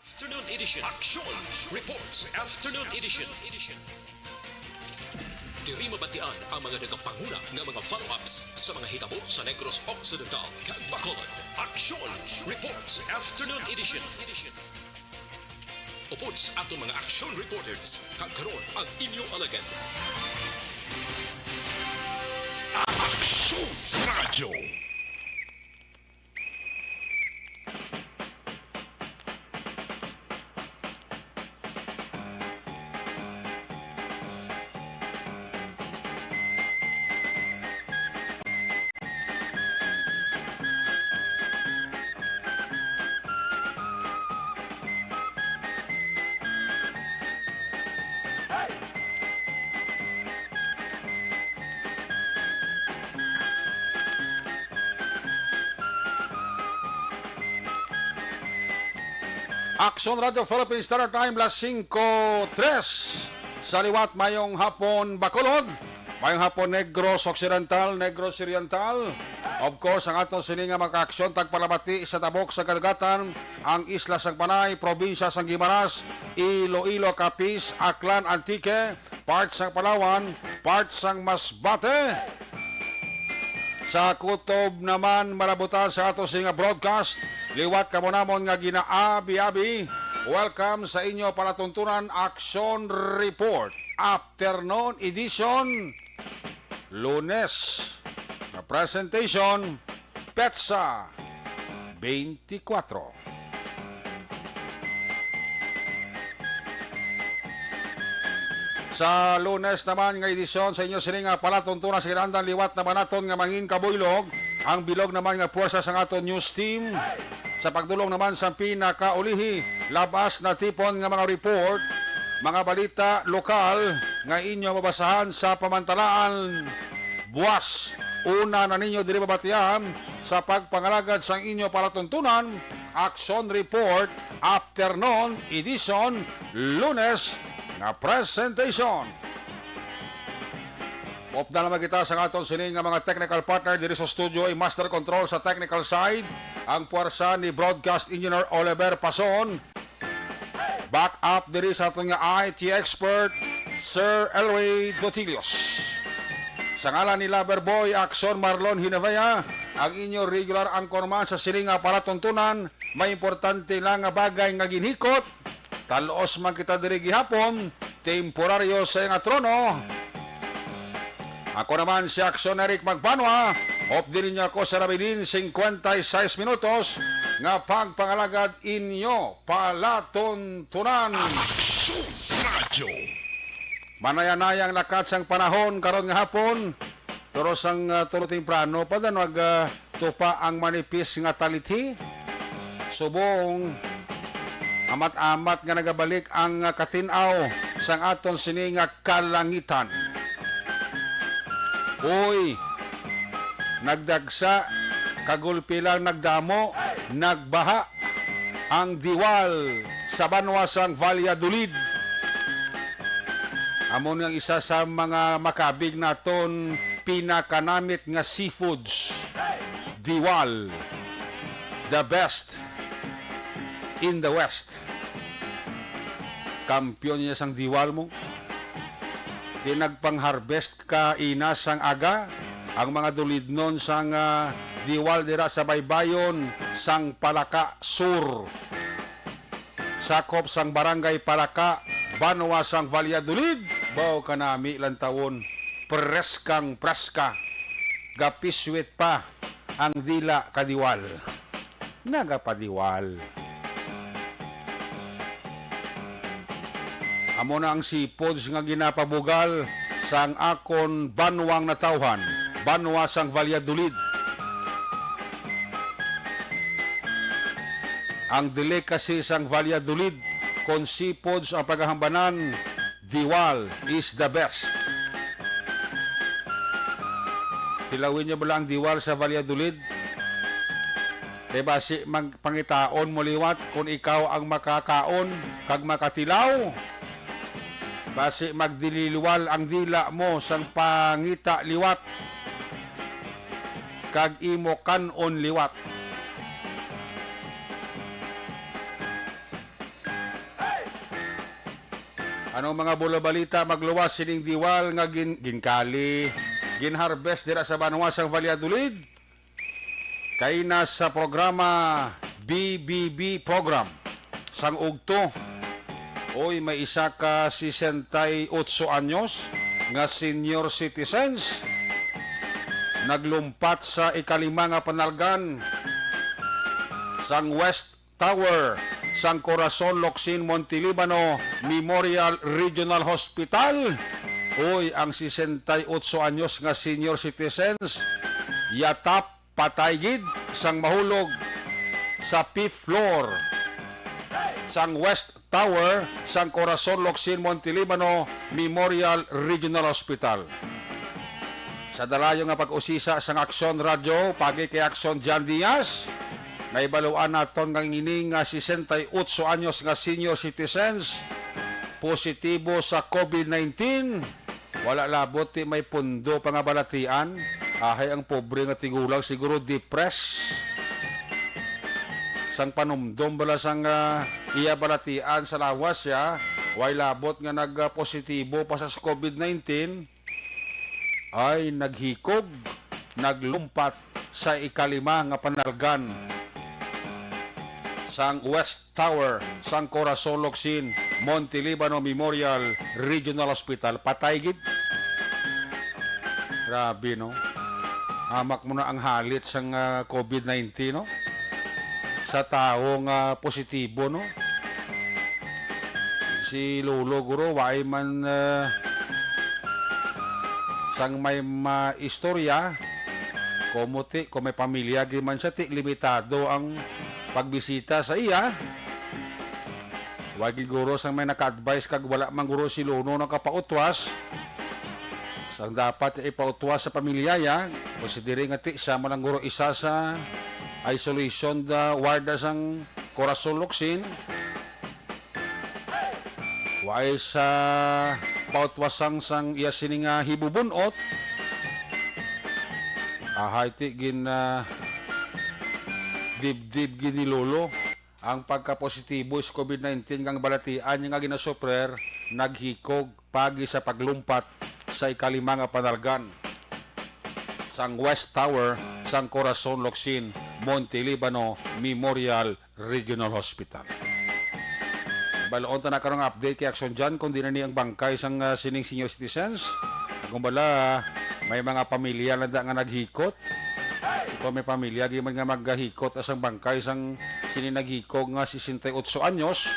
Afternoon edition. Action Reports Afternoon edition. Diri mabatian ang mga nagapanguna ng mga follow-ups sa mga hitabo sa Negros Occidental kag Bacolod. Action Reports Afternoon edition. Upod sa atong mga action reporters kag karon ang inyong alagad. Action Radio. Action Radio Philippines Standard Time las 5:03 sa liwat mayong hapon Bacolod, mayong hapon Negros Occidental, Negros Oriental. Of course, ang atong sininga maka-aksyon tagpalabati sa tabok sa kadagatan, ang Isla sang Panay, probinsya sang Guimaras, Iloilo, Capiz, Aklan, Antique, part sang Palawan, part sang Masbate. Sa kutob naman malabutan sa ato singa broadcast, liwat kamo namon nga ginaabi-abi. Welcome sa inyo palatuntunan Action Report Afternoon Edition Lunes na presentation Petsa 24. Sa Lunes naman nga edisyon sa inyo sininga palatuntunan sa kinahanglan liwat na manaton nga mangin kabuylog, ang bilog naman nga puwersa sa aton news team. Sa pagdulong naman sa pinakaulihi, labas na tipon nga mga report, mga balita lokal nga inyo mabasahan sa pamantalaan buwas. Una na ninyo diri babatihan sa pagpangalagad sa inyo palatuntunan Action Report Afternoon Edition Lunes na presentation. Opna naman kita sa aton sining nga mga technical partner diri sa studio ay master control sa technical side, ang puwersa ni broadcast engineer Oliver Pason. Back up diri sa aton nga IT expert Sir Elway Dotilios. Sa ngalan ni Loverboy Action Marlon Hinavaya, ang inyo regular anchorman sa sining nga palatuntunan, may importante lang nga bagay nga ginhikot. Talos man kita diri gihapon, temporaryo sa nga trono. Ako naman si Action Eric Magbanwa, op din niyo ako sa Rabilin 56 minutos, nga pagpangalagad inyo palatuntunan. Action Radio. Manayanayang lakat sang panahon karon nga hapon, pero sang tulo temprano pa dan tupa ang manipis nga talithi. Subong amat-amat nga nagabalik ang katinaw sang aton sini nga kalangitan. Uy, nagdagsa, kagulpi lang nagdamo, nagbaha ang diwal sa banwasang Valladolid. Amon ang isa sa mga makabig naton pinakanamit nga seafoods. Diwal, the best in the West. Kampiyon niya sang diwal mo. Nagpang-harvest ka inas sang aga, ang mga dulid nun sang diwal dira sa baybayon sang Palaka Sur. Sakop sang barangay Palaka, Banwa sang Valladolid. Baw kanami lang tawon, preskang preska. Gapiswit pa ang dila kadiwal. Nagapadiwal. Amo na ang sipods nga ginapabugal sang akon banwang natawhan, banwa sang Valladolid. Ang delicacy sang Valladolid, kon sipods ang paghahambanan, diwal is the best. Tilawin niyo ba ang diwal sa Valladolid? Kaya basi pangitaon mo liwat kung ikaw ang makakaon kag makatilaw. Basi magdililiwal ang dila mo sang pangita liwat kag imo kanon liwat. Anong mga bulabalita magluwas sining diwal nga ginkali, ginharvest dira sa Banuasang Valladolid? Kay nasa programa BBB program sang ugto. Oy, may isa ka 68 anyos nga senior citizens naglumpat sa ikalima nga panalgan sang West Tower sang Corazon Locsin Montelibano Memorial Regional Hospital. Oy, ang 68 anyos nga senior citizens yatap patay gid sang mahulog sa 5th floor sang West Tower sang Corazon Locsin Montelibano Memorial Regional Hospital. Sa dalayo nga pag-usisa sang Aksyon Radio pagi kay Aksyon Jan Diaz, naibaluan naton nga ining 68 anyos nga senior citizens positibo sa COVID-19. Wala labot ti may pundo pangabalatian. Ahay ang pobre nga tigulang siguro depressed. Sang panumdom bala sang iya balatian sa lawas ya, way labot nga nagpositibo pa sa COVID-19 ay naghikog, naglumpat sa ikalima nga panalgan sang West Tower sang Corazon Locsin Montelibano Memorial Regional Hospital. Patay gid. Grabe no. Hamak mo na ang halit sang COVID-19 no. Sa taong positibo no. Si Lolo guro way man sang may istorya komuti kung may pamilya di man siya ti limitado ang pagbisita sa iya. Wagi guro sang may naka-advise kag wala man guro si Lolo nakapautwas. Sang dapat ipautwas sa pamilya ya, considering nga ti siya man ang guro isa sa isolation warda sang Corazon Locsin. Way sa pautwasang sang iya sining hibubunot. Ahay ti gin dibdib gini Lolo ang pagka-positibo sa COVID-19 kang balatian yung nga ginasuprer naghikog pagi sa paglumpat sa ikalima nga panalgan sang West Tower sang Corazon Locsin Montelibano Memorial Regional Hospital. Balaon ta na karong update kay Aksyon Jan kung di na niyang bangkay sang sining senior citizens. Kung bala may mga pamilya na nga naghikot. Ikaw may pamilya di man nga maghikot asang bangkay sang sining naghikog nga 68 anyos.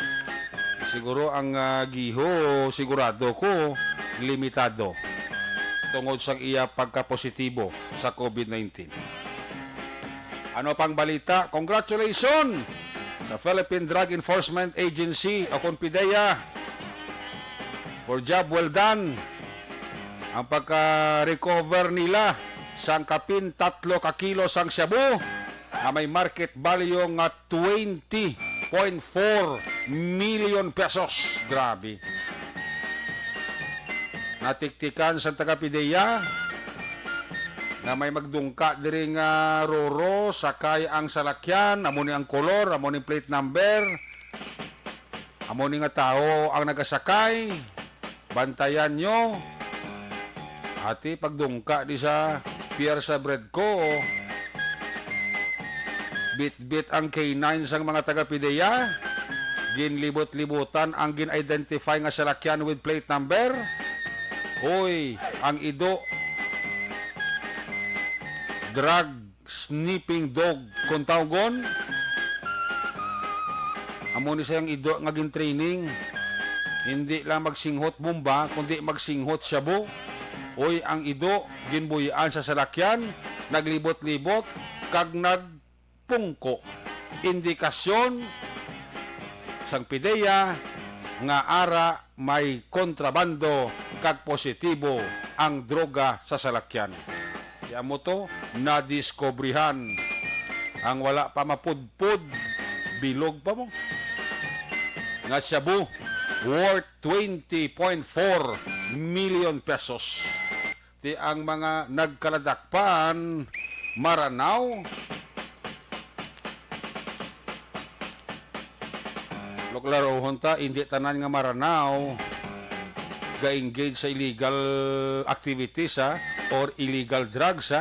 Siguro ang giho sigurado ko limitado tungod sa iya pagka-positibo sa COVID-19. Ano pang balita? Congratulations sa Philippine Drug Enforcement Agency o PDEA for job well done. Ang pagka-recover nila sang kapin 3 kilo sang shabu na may market value nga 20.4 million pesos. Grabe. Natiktikan sa taga-PDEA na may magdungka diri nga roro sakay ang salakyan, amo ni ang kolor, amo ni plate number, amo ni nga tao ang nagasakay. Bantayan nyo. Ati pagdungka di sa pier sa bread ko. Bit-bit ang K9 sang mga taga-PDEA. Ginlibot-libutan ang gin-identify nga salakyan with plate number. Hoy, ang ido drug sniffing dog kung tawgon. Amo ni sayang ido nga gin-training. Hindi lang magsinghot bomba, kundi magsinghot shabu. Hoy, ang ido ginbuyaan sa salakyan, naglibot-libot kag nagpungko. Indikasyon sang PDEA nga ara may kontrabando kag positibo ang droga sa salakyan. Kaya mo to, nadiskubrihan ang wala pa mapudpud, bilog pa mo. Nga shabu, worth 20.4 million pesos. Ti ang mga nagkaladakpan, Maranao, Loklaro honta, hindi tanan nga Maranao, ga-engage sa illegal activities or illegal drugs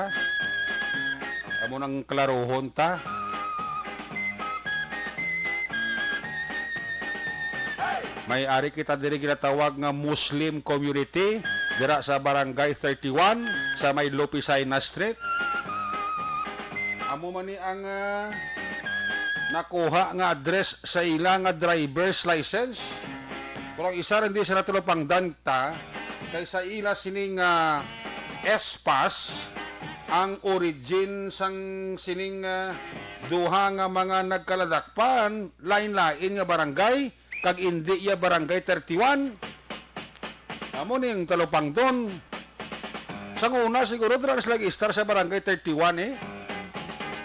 amo nang klarohon ta. May ari kita diri ginatawag nga Muslim community dira sa Barangay 31 sa may Lopisay na Street. Amo man ni ang nakuha nga address sa ila nga driver's license. Pero isa rin di sa natulo pang danta kay sa ila sining S-Pass ang origin sang sining duha nga mga nagkaladakpan lain-lain nga barangay kag indi ya Barangay 31. Amo ning talupang don. Sang una siguro dra sila star sa Barangay 31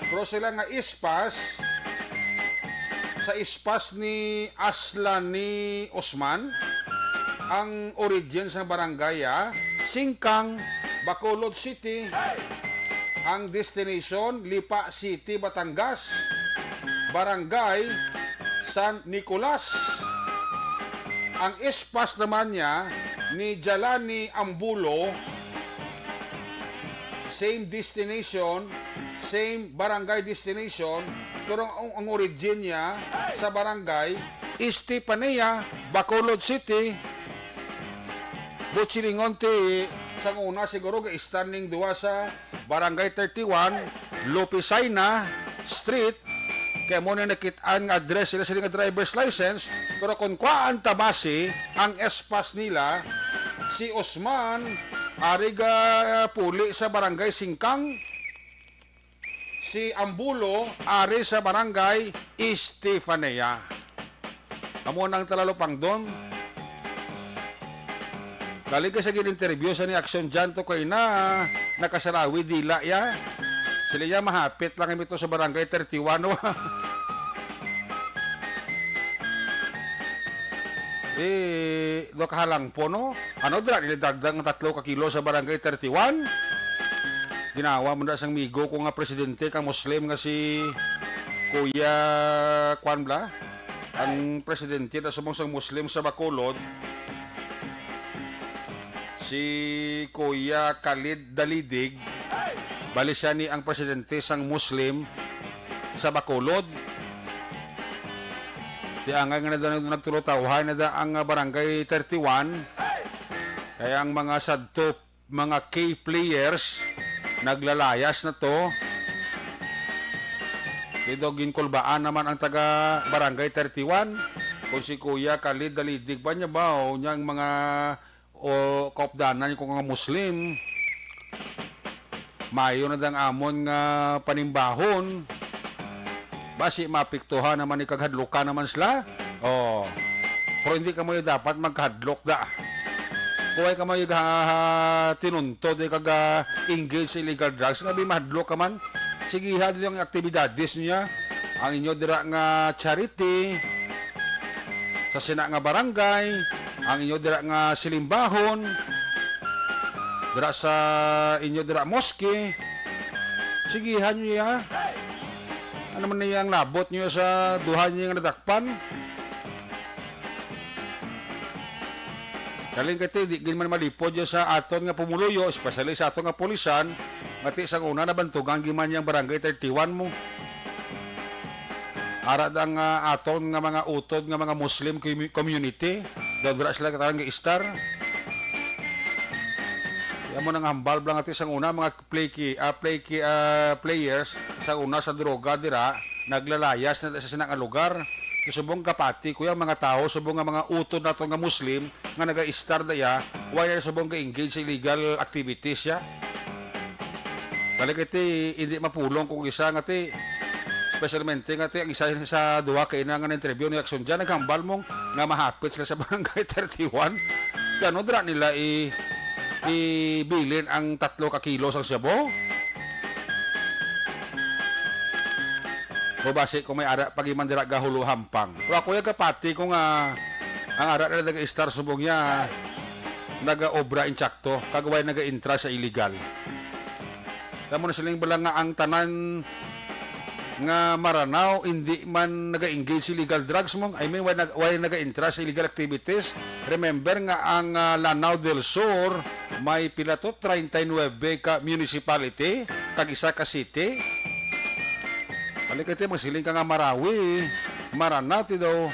Pero sila nga ispas sa ispas ni Aslan ni Osman ang origin sa barangay Singkang, Bacolod City. Ang destination Lipa City, Batangas. Barangay San Nicolas. Ang ispas naman niya ni Jalani Ambulo, same destination, same barangay destination, pero ang origin niya sa barangay Estefanía, Bacolod City. Buchilingon ti sang una siguro standing duwa sa Barangay 31, Lopisay na Street. Kaya mo na nakitaan nga address sila nga driver's license, pero kung kuaan tabasi ang espas nila, si Osman ariga puli sa Barangay Singkang, si Ambulo ari sa Barangay Estefanía. Amo nang talalupang doon. Kali ka sa gin-interview sa ni Action Janto kay na nakasarawi dila ya. Sila ya mahapit lang ito sa Barangay 31. Do kahalang po no. Ano dra nilidagdag ng 3 kilo sa Barangay 31? Ginawa mo na sang migo ko nga presidente kang Muslim nga si Kuya Kwanbla. Ang presidente na sumong Muslim sa Bacolod, si Kuya Khalid Dalidig. Bali siya ni ang presidente sang Muslim sa Bacolod. Di ang nga nagtulotawhan na da ang Barangay 31. Kaya ang mga sadto, mga key players, naglalayas na to. Dito ginkulbaan naman ang taga Barangay 31. Kung si Kuya Khalid Dalidig ba niya ba o niyang mga kaupdanan kung mga Muslim. Mayo na dang amon nga panimbahon. Basi mapiktuhan naman ni kaghadlokan naman sila. Pero hindi ka mo dapat maghadlok da. Kuhay ka mo tinuntod kag-engage sa illegal drugs. Ngabi mahadlok ka man. Sige ha yung aktibidades niya. Ang inyo dira nga charity sa sina nga barangay. Ang inyo dira nga silimbahon. Dira sa inyo dira moske. Sigihan nyo ya. Ano man niyang labot nyo sa duhan niya nga nadakpan. Kaling kati, di man malipod yun sa aton nga pumuluyo, especially sa aton nga polisan, mati sa una na bantugang giman niyang Barangay 31 mo. Ara ang aton nga mga utod nga mga Muslim community, dadra sila katarang nga istar. Kaya mo nang hambal blang ati sang una mga players sa una sa droga dira, naglalayas na sa sinang lugar. Subong kapati kuya mga tao subong nga mga utod nato nga Muslim nga naga-star daya why subong ka engage sa illegal activities ya. Kali kiti hindi mapulong kung isa nga ti specialmente nga ti ang isa sa duwa kay na nga interview ni Action Jan naghambal mong nga mahapit sila sa Barangay 31. Kano dra nila ibilin ang 3 kilo sang sabo. O base kung may ara pagiman dira gahulo hampang. Pero ako yung kapati kung ang ara na nag-star subong niya naga-obra inchakto, kagaway naga-intra sa illegal. Tamo na silang balang nga ang tanan nga maranaw hindi man naga-engage sa illegal drugs mo. I mean, why naga-interest sa illegal activities. Remember nga ang Lanao del Sur may pila to 39 ka municipality, kag isa ka city. Balik ito, magsiling ka nga Marawi, Maranao ti daw.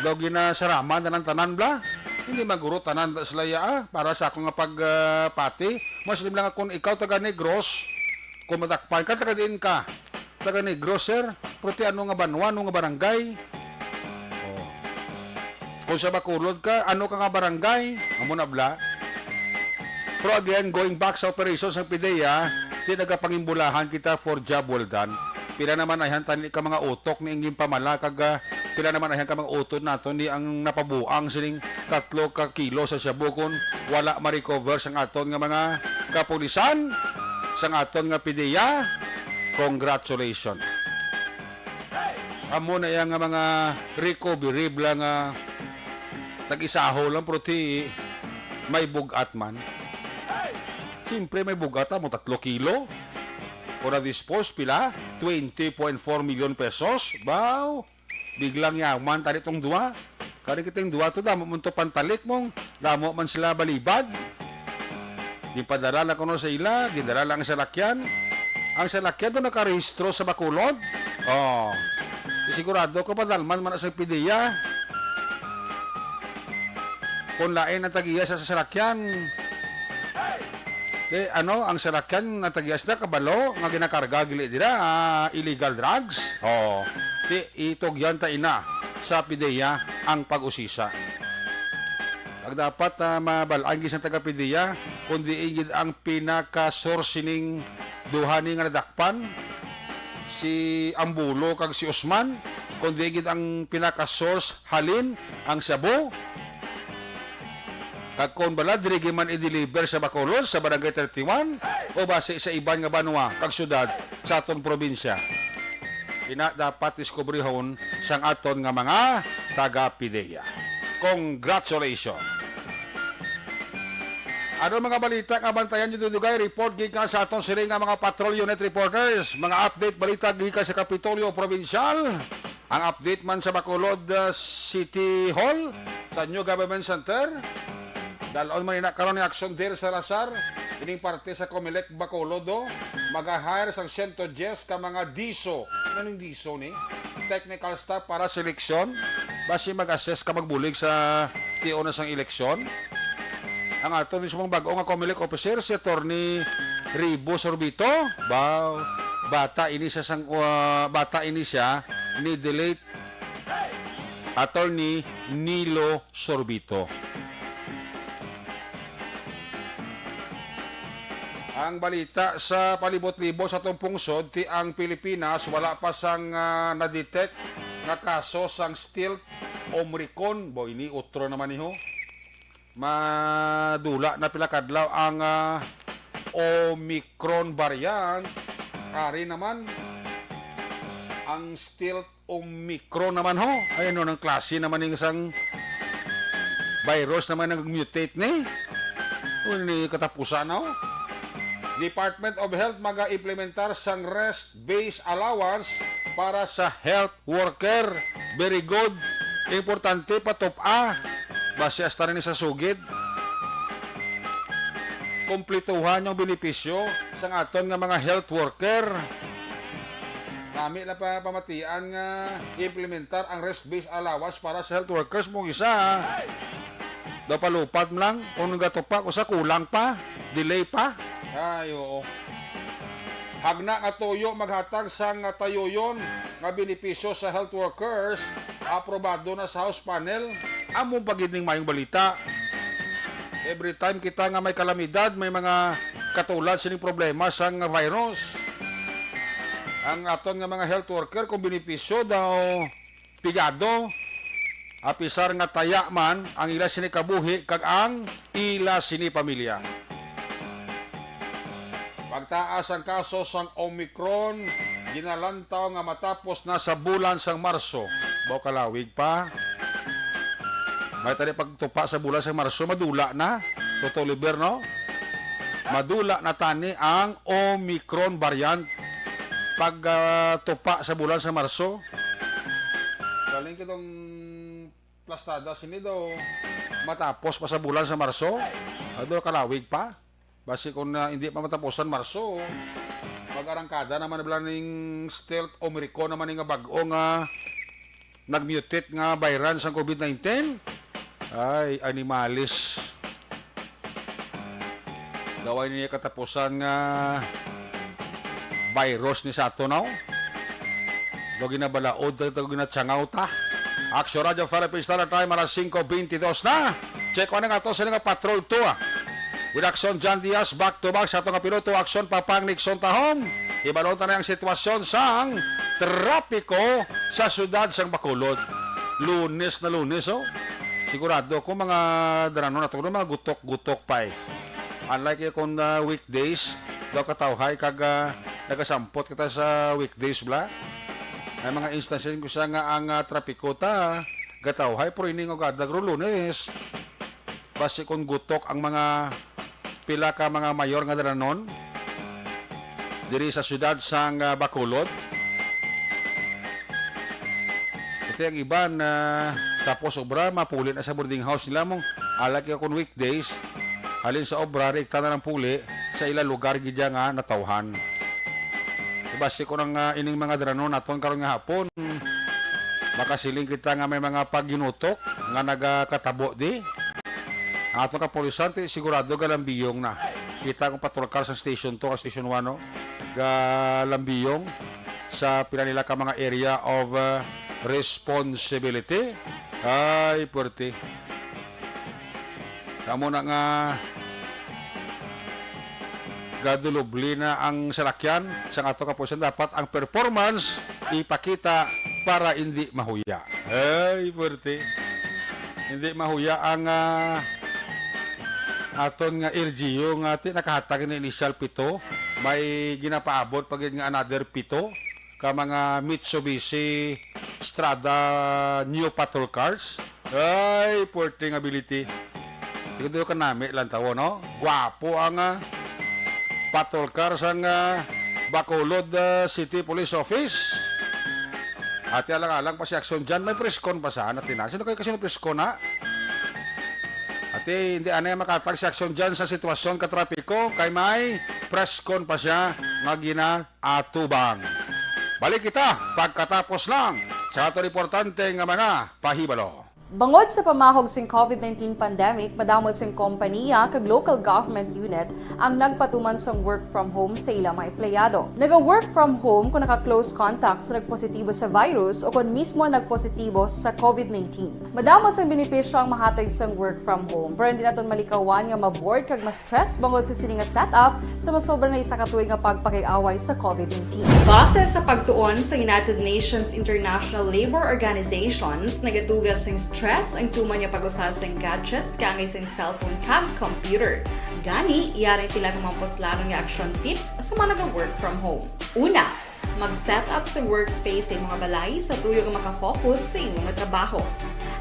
Daw ginasaraman na ng tanan bla. Hindi maguro tanan sila para sa akong nga pagpati. Mas lang kung ikaw taga Negros, kung matakpan ka, taga din ka. Taga Negros, sir. Pero ano nga banwa, ano nga barangay? Oh. Kung sa Bacolod ka, ano ka nga barangay? Amo na bla. Pero again, going back sa operations ng PIDEA, tinagapangimbulahan kita for job well done. Pila naman ayan tani ka mga utok ni ingin pamala kag pila naman ayan ka mga utot nato ni ang napabuang sining 3 ka kilo sa Cebu kun wala ma-recover sang aton nga mga kapulisan sang aton nga PIDEA. Congratulations. Amo na yang nga mga recovery bla nga tag-isaho lang pero ti may bugat man. Siyempre may bugat mo 3 kilo. Ora dispose pila 20.4 million pesos. Wow! Biglang yaman tadi tong dua. Kari kitang dua to damo mo to pantalit mong damo man sila balibad. Di padala na kuno sa ila, gidala lang sa lakyan. Ang sa lakyan do nakarehistro sa Bacolod. Oh. Sigurado ko padalman man sa PIDEA. Kung lain ang tagiya sa sasakyan. Ang salakyan na tagias na kabalo nga ginakarga gili dira illegal drugs. Oh, itog yan ta ina sa PIDEA ang pag-usisa. Pag dapat mabalaan sa taga PIDEA kundi igid ang pinaka-source ning duhani nga nadakpan si Ambulo kag si Usman kundi igid ang pinaka-source halin ang Cebu. Kag kon bala diri man i-deliver sa Bacolod sa Barangay 31 o base sa iban nga banwa kag syudad sa aton probinsya. Ina dapat diskubrihon sang aton nga mga taga PIDEA. Congratulations. Ano mga balita nga bantayan nyo dudugay? Report gikan sa aton siring nga mga patrol unit reporters. Mga update balita gikan sa Kapitolyo Provincial. Ang update man sa Bacolod City Hall sa New Government Center. Dalon man karon ni action there sa Lazar, ining parte sa Comelec Bacolod mag-hire sang 110 ka mga DISO. Anong DISO ni? Technical staff para seleksyon. Basi mag-assess ka magbulig sa TO na sang eleksyon. Ang ato mismong bago nga Comelec officer si Attorney Ribo Sorbito. Wow, bata ini siya ni delete Attorney Nilo Sorbito. Ang balita sa palibot-libot sa itong pungsod, ti ang Pilipinas wala pa sang na-detect nga kaso sang stilt Omicron. Boy, ini utro naman niho. Madula na pilakadlaw ang Omicron variant. Ari naman ang stilt Omicron naman ho. Ayun no, ng klase naman ng isang virus naman nag-mutate ni. Ni katapusan ho. Department of Health maga-implementar sang rest-based allowance para sa health worker. Very good. Importante patop-a. Base hasta rin sa sugid. Komplituhan yung benepisyo sa aton nga mga health worker. Kami na pa pamatian nga implementar ang rest-based allowance para sa health workers mong isa. Daw palupad lang. Kung nagatopak o sa kulang pa. Delay pa. Ay, oo. Hagna nga tuyo maghatag sang tayuyon nga benepisyo sa health workers. Aprobado na sa House panel. Among pagiding mayong balita. Every time kita nga may kalamidad, may mga katulad sining problema sang virus. Ang aton nga mga health worker kung benepisyo daw pigado. Apisar nga taya man ang ila sini kabuhi kag ang ila sini pamilya. Pagtaas ang kaso sang Omicron, ginalantaw nga matapos na sa bulan sang Marso. Baw kalawig pa. May tadi pagtupa sa bulan sang Marso, madula na. Totoo liber, no? Madula na tani ang Omicron variant. tupa sa bulan sa Marso. Galing kitong plastada sini daw matapos pa sa bulan sa Marso. Ado kalawig pa. Basi kung hindi pa mataposan Marso, mag-arangkada naman na ning stealth Omicron naman nga bag-o nga nag-mutate nga virus sa COVID-19. Ay, animalis. Gawin niya katapusan nga virus ni Satonaw. Do ginabalaod, do ginatsangaw ta. Action Radio Philippines Standard Time, alas 5:22 na. Check ko na nga to sa nga patrol 2. With Action John Diaz, back to back sa itong piloto, Action Papang Nixon Tahong. Ibalota na yung sitwasyon sa trapiko sa syudad sang Bacolod. Lunes na lunes, oh. Sigurado kung mga darano na ito, mga gutok-gutok pa eh. Unlike kung weekdays, daw katawhay kag nagasampot kita sa weekdays bla. Ay mga instances ko sa nga ang trapiko ta, gatawhay, pero hindi nga gadagro lunes. Basi kung gutok ang mga pila ka mga mayor nga daranon diri sa syudad sang Bacolod. Ito ang iba na tapos obra mapulit na sa boarding house nila mong alaki kung weekdays halin sa obra rekta na ng puli sa ilang lugar gidya nga natawhan. Basi ko nang ining mga daranon naton karon nga hapon makasiling kita nga may mga pagginutok nga nagakatabo di. Ato ka polisan, sigurado galambiyong na. Kita kong patrol car sa station 2, station 1, no? Galambiyong sa pinanila ka mga area of responsibility. Ay, puwerte. Kamu na nga gadulubli na ang salakyan sa ato ka polisan. Dapat ang performance ipakita para hindi mahuya. Ay, puwerte. Hindi mahuya ang aton nga LGU nga nakahatag ni initial 7 may ginapaabot pag nga another 7 ka mga Mitsubishi Strada new patrol cars. Ay, porting ability. Tigdo ka nami lang tawo no. Guwapo ang patrol cars ang Bacolod City Police Office. At alang-alang pa si Action dyan, may preskon pa saan natin na. Sino kayo kasi preskon na? At hindi anay makatag si Action dyan sa sitwasyon katrapiko kay may preskon pa siya nga ginaatubang. Balik kita pagkatapos lang sa ato importante nga mga pahibalo. Bangod sa pamahog sing COVID-19 pandemic, madamo sing kompanya kag local government unit ang nagpatuman sang work from home sa ilang mga empleyado. Naga-work from home kung naka-close contact sa nagpositibo sa virus o kung mismo nagpositibo sa COVID-19. Madamo sang benepisyo ang mahatag sang work from home, pero hindi naton malikawan nga ma-bored kag ma-stress bangod sa sini nga setup sa masobra na isa ka tuig nga pagpakiaway sa COVID-19. Base sa pagtuon sa United Nations International Labour Organizations, nagatugas sing stress ang tuman niya pag-usar sa gadgets kangay sa cellphone kag computer. Gani, iyaray tila ng mga poslanong nga action tips sa mga nag-work from home. Una, mag-set up sa workspace sa mga balay sa tuyo nga makafocus sa inyong trabaho.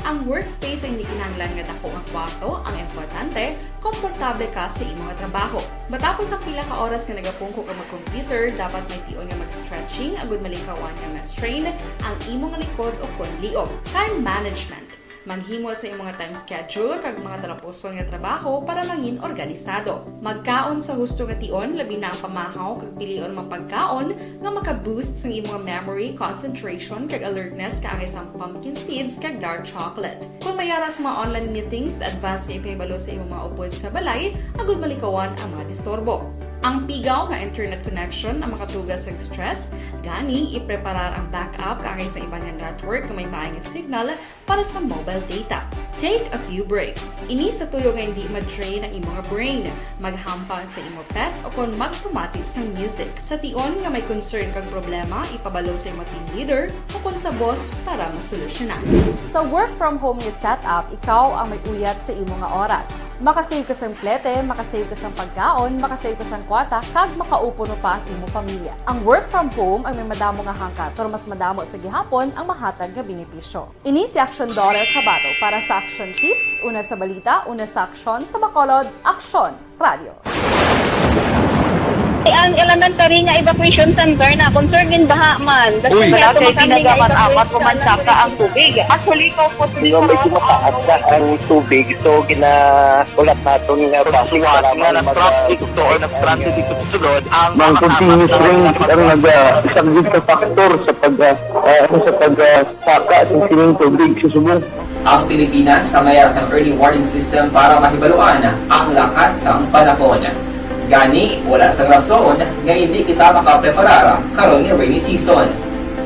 Ang workspace ay hindi kinahanglan nga dako ang kwarto, ang importante, komportable ka sa imong trabaho. Matapos ang pila ka oras nga nagapungko ka mag-computer, dapat may tion nga mag-stretching agud malikawan nga ma-strain ang imong likod o konliog. Time management. Manghimo sa imong time schedule kag mga talapuson nga trabaho para mangin organisado. Magkaon sa husto nga tion labi na ang pamahaw kag pilion mapagkaon nga maka-boost sa imong memory, concentration kag alertness kaangay sa pumpkin seeds kag dark chocolate. Kung mayara sa mga online meetings, advance sa ipahibalo sa imong mga upod sa balay, agud malikawan ang mga disturbo. Ang pigaw nga internet connection ang makatugas sa stress, gani ipreparar ang backup kaangay sa ibang network na may maayong signal para sa mobile data. Take a few breaks. Ini sa tuyo nga hindi ma-drain ang imong brain, maghampang sa imong pet o kung magpumatit sa music. Sa tion nga may concern kag problema, ipabalo sa imong team leader o kung sa boss para masolusyonan. Sa work from home nga setup, ikaw ang may uyat sa imong nga oras. Makasave ka sa plete, makasave ka sa pagkaon, makasave ka sa kwata, kag makaupo no pa ang imong pamilya. Ang work from home ay may madamo nga hangkat, pero mas madamo sa gihapon ang mahatag nga benepisyo. Ini si Action Daughter Cabato para sa Action Tips, una sa balita, una sa aksyon sa Bacolod, Action Radio. Ang elementary nga evacuation center na concern din baha man. Uy. Wala kay pinagaman apat pumansaka ang tubig. Actually, ko po Hindi mo medyo mataas na ang tubig. So, ulat natin nga pasiwat nga nag-trap dito or nag-transit dito sa sulod ang Mang continuous rain ang isang big factor sa pagsaka at sining tubig sa subong. Ang Pilipinas sa mayroon ng early warning system para mahibaluan ang lakas ng panahon. Gani, wala sa rason nga hindi kita makapreparar karon ni rainy season.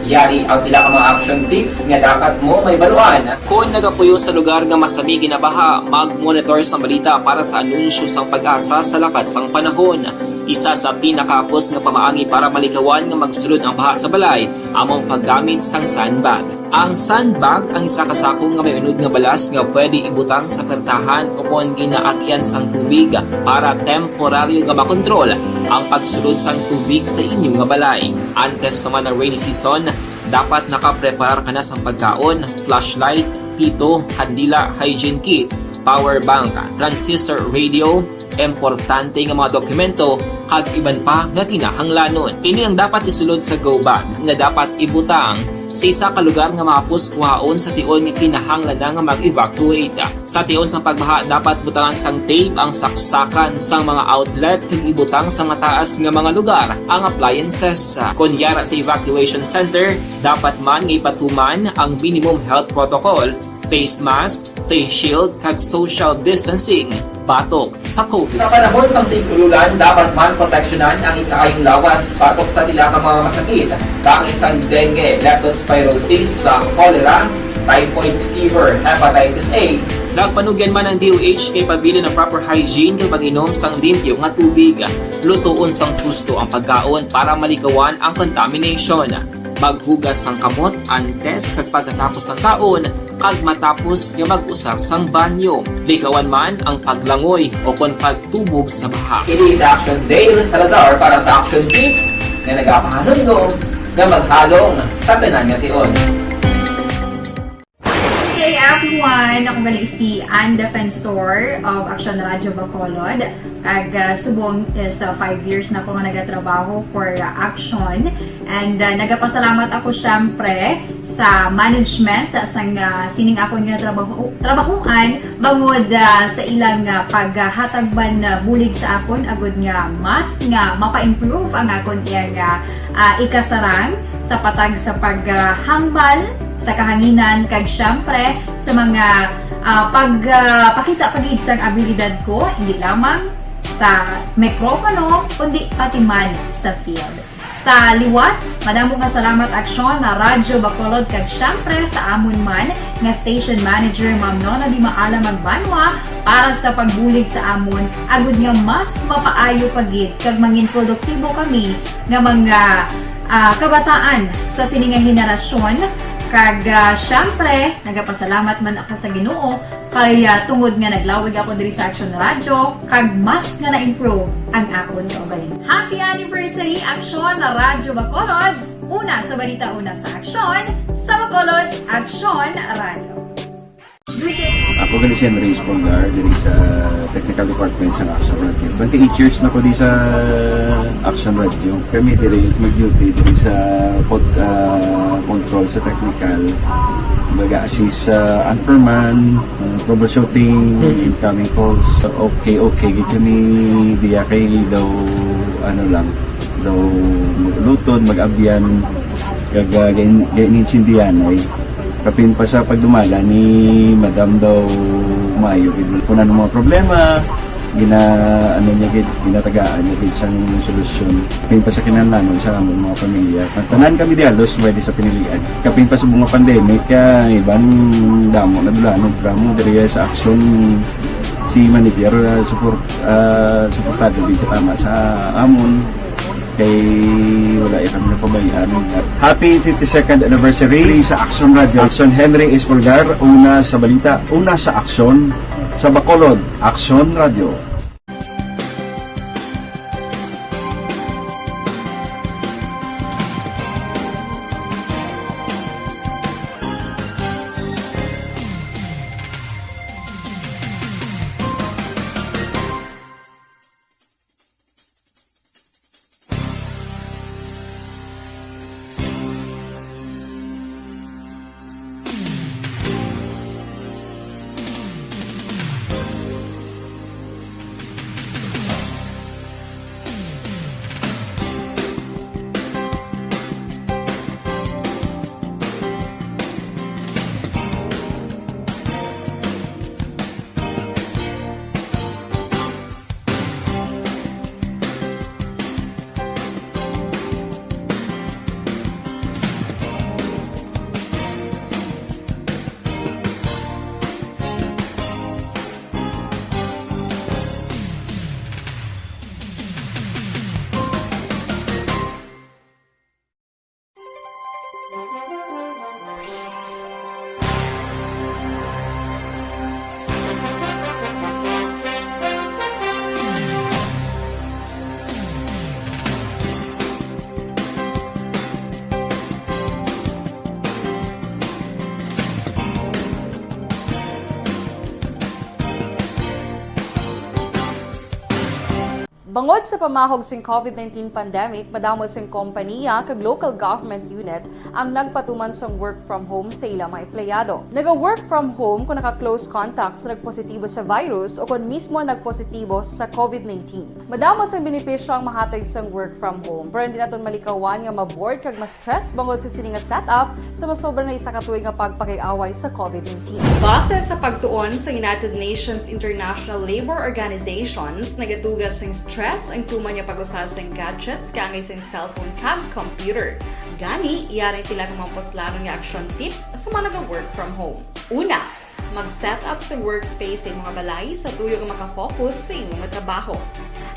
Yari ang pila ka mga action tips nga dapat mo may baluan. Kung nagapuyo sa lugar nga masami ginabaha, mag-monitor sa balita para sa anunsyo sang pag-asa sa lakas ng panahon. Isa sa pinakapos nga pamaagi para malikawan nga magsulod ang baha sa balay, among paggamit sang sandbag. Ang sandbag ang isa kasakong nga may unod nga balas nga pwede ibutang sa pertahan upon ginaagyan sang tubig para temporaryo nga makontrol ang pagsulod sang tubig sa inyong nga balay. Antes naman ng rainy season, dapat nakapreparar ka na sang pagkaon, flashlight, pito, kandila, hygiene kit, power bank, transistor radio, importante nga mga dokumento kag iban pa nga kinahanglanon. Ini ang dapat isulod sa go bag nga dapat ibutang sa isa ka lugar nga mapus kuhaon sa tion nga kinahanglan nga mag-evacuate. Sa tion sa pagbaha dapat butangan sang tape ang saksakan sang mga outlet kag ibutang sa mataas nga mga lugar ang appliances. Kunyara sa evacuation center, dapat man nga ipatuman ang minimum health protocol, face mask, face shield kag social distancing batok sa COVID. Sa panahon sa tigululan, dapat man proteksyonan ang ikaayong lawas batok sa tila ka mga masakit. Kang isang dengue, leptospirosis, cholera, typhoid fever, hepatitis A. Nagpanugyan man ang DOH kay pabili ng proper hygiene kay pag-inom sang limpyo nga tubig. Lutuon sang gusto ang pagkaon para malikawan ang contamination. Maghugas sang kamot antes kag pagkatapos ang kaon kag matapos nga mag-usar sang banyo. Likawan man ang paglangoy o kon pagtubog sa baha. It is Action Dale Salazar para sa Action Tips nga nagapahanundong nga maghalong sa tanan nga tion. Hey everyone! Ako gali si Ann Defensor of Action Radio Bacolod. Kag subong sa 5 years na ako nga nagatrabaho for Action. And nagapasalamat ako syempre sa management sa sining ako nga trabahuan bangod sa ilang paghatagban bulig sa akon agud nga mas nga mapa-improve ang akon nga ikasarang sa patag sa paghambal sa kahanginan kag syempre sa mga pakita pagid sang abilidad ko hindi lamang sa mikropono kundi pati man sa field. Sa liwat, madamo nga salamat Aksyon na Radyo Bacolod kag syempre sa amon man nga station manager Ma'am Nona Di Maala Magbanwa para sa pagbulig sa amon agud nga mas mapaayo pagid kag mangin produktibo kami nga mga kabataan sa sininga henerasyon. Kag syempre, nagapasalamat man ako sa Ginoo kay tungod nga naglawig ako diri sa Action Radio kag mas nga na-improve ang akon kaugalingon. Happy anniversary Action Radio Bacolod! Una sa balita, una sa Action, sa Bacolod, Action Radio. Ako gali si Andres Polgar diri sa Technical Department sa Action Radio. 28 years na ko di sa Action Radio. Kami diri mag-duty diri sa control sa technical. Mag-assist sa anchorman, troubleshooting, incoming calls. Okay. Gito ni diya kay daw daw lutod, mag-abyan, ganinsindihan ay kapin pa sa pagdumala ni Madam daw Mayo kung ano mga problema ginatagaan niya isang solusyon kapin pa sa kinahanglan sa among mga pamilya tanan kami dialos pwede sa pinilian kapin pa sa mga pandemic ibang damo na dulanog dramo diri sa Action si manager suportado din tama sa amon kay wala kami napabayaan. Happy 52nd anniversary sa Action Radio. Action Henry Espolgar, una sa balita, una sa Action, sa Bacolod, Action Radio. Bangod sa pamahog sing COVID-19 pandemic, madamo sing kompanya kag local government unit ang nagpatuman sang work from home sa ilang mga empleyado. Naga-work from home kung naka-close contacts na nagpositibo sa virus o kung mismo nagpositibo sa COVID-19. Madamo sang benepisyo ang mahatag sang work from home, pero hindi naton malikawan nga ma-bored kag ma-stress bangod sa sini nga setup sa masobra na isa ka tuig nga pagpakiaway sa COVID-19. Base sa pagtuon sa United Nations International Labour Organizations, nagatugas sang stress ang tuman niya pag-usas ng gadgets kangay sa cellphone kag computer. Gani, iyarin tila ng mga poslano nga action tips sa mga nag-work from home. Una, mag-set up sa workspace sa mga balay sa tuyo nga makafocus sa imong nga trabaho.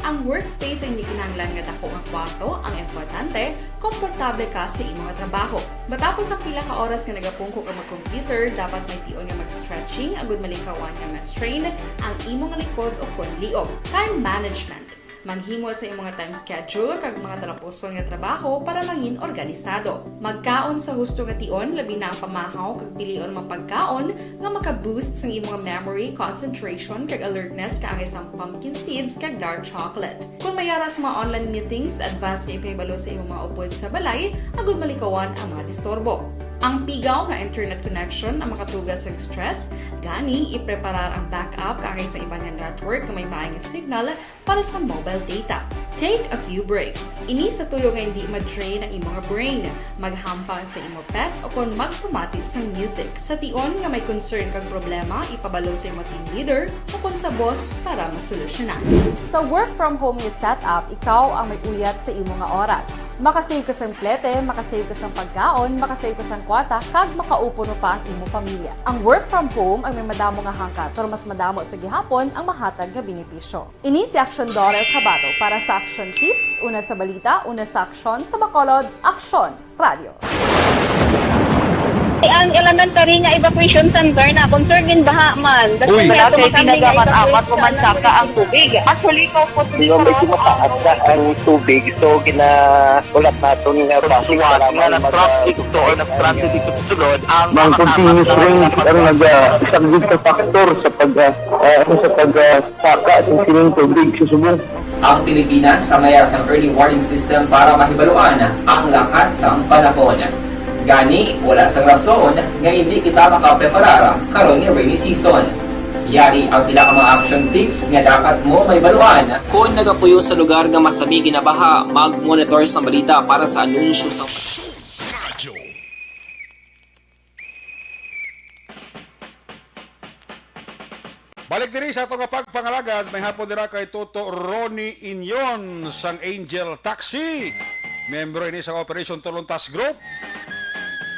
Ang workspace ay hindi kinahanglan nga dako nga kwarto, ang importante, komportable ka sa imong nga trabaho. Matapos ang pila ka oras nga nagapungko ka mag-computer, dapat may tion nga mag-stretching agud malikawan nga ma-strain ang imong likod o konliog. Time management. Manghimo sa imong mga time schedule kag mga talapuson nga trabaho para mangin organisado. Magkaon sa husto nga tion, labi na ang pamahaw kag pilion mapagkaon nga maka-boost sa imong memory, concentration kag alertness kaangay sa pumpkin seeds kag dark chocolate. Kung mayara sa mga online meetings, advance nga ipahibalo sa imong mga upod sa balay, agud malikawan ang mga disturbo. Ang pigaw nga internet connection ang makatugas sa stress, gani ipreparar ang backup kaangay sa ibang nga network na may maayong signal para sa mobile data. Take a few breaks. Ini sa tuyo nga hindi ma-drain ang imong brain, maghampang sa imong pet o kung magpamati sa music. Sa tion nga may concern kag problema, ipabalo sa imong team leader o kung sa boss para masolusyonan. Sa work from home nga setup, ikaw ang may uyat sa imong nga oras. Makasave ka sa plete, makasave ka sa pagkaon, makasave ka sa kwata, kag makaupo no pa ang imong pamilya. Ang work from home ay may madamo nga hangkat, pero mas madamo sa gihapon ang mahatag nga benepisyo. Ini si Action Dorel Cabato para sa Action Tips, una sa balita, una sa aksyon sa Bacolod, Aksyon Radio. Ang elementary nga evacuation center na concern din baha man. Uy, kasi pinagamat-amat pumansaka ang tubig. Actually, ikaw po Di ba medyo mataas na ang tubig, so ginaulat natin nga pasuwat nga ng traffic to or nag-transit dito sa sulod ang Mang continuous range ang nag-isang sa factor sa pagsaka sa sining tubig sa subong. Ang Pilipinas sa mayas ng early warning system para mahibaluan ang lakas ng panahon. Gani, wala sang rason nga hindi kita makapreparara karon ni rainy season. Yari ang pila ka mga action tips nga dapat mo may baluan. Kung nagapuyo sa lugar nga masabi ginabaha, mag-monitor sa balita para sa anunsyo sa Radyo. Balik diri sa itong pagpangalagad, may hapon dira kay Toto Ronnie Inyon sang Angel Taxi. Membro ini sa Operation Tuluntas Group.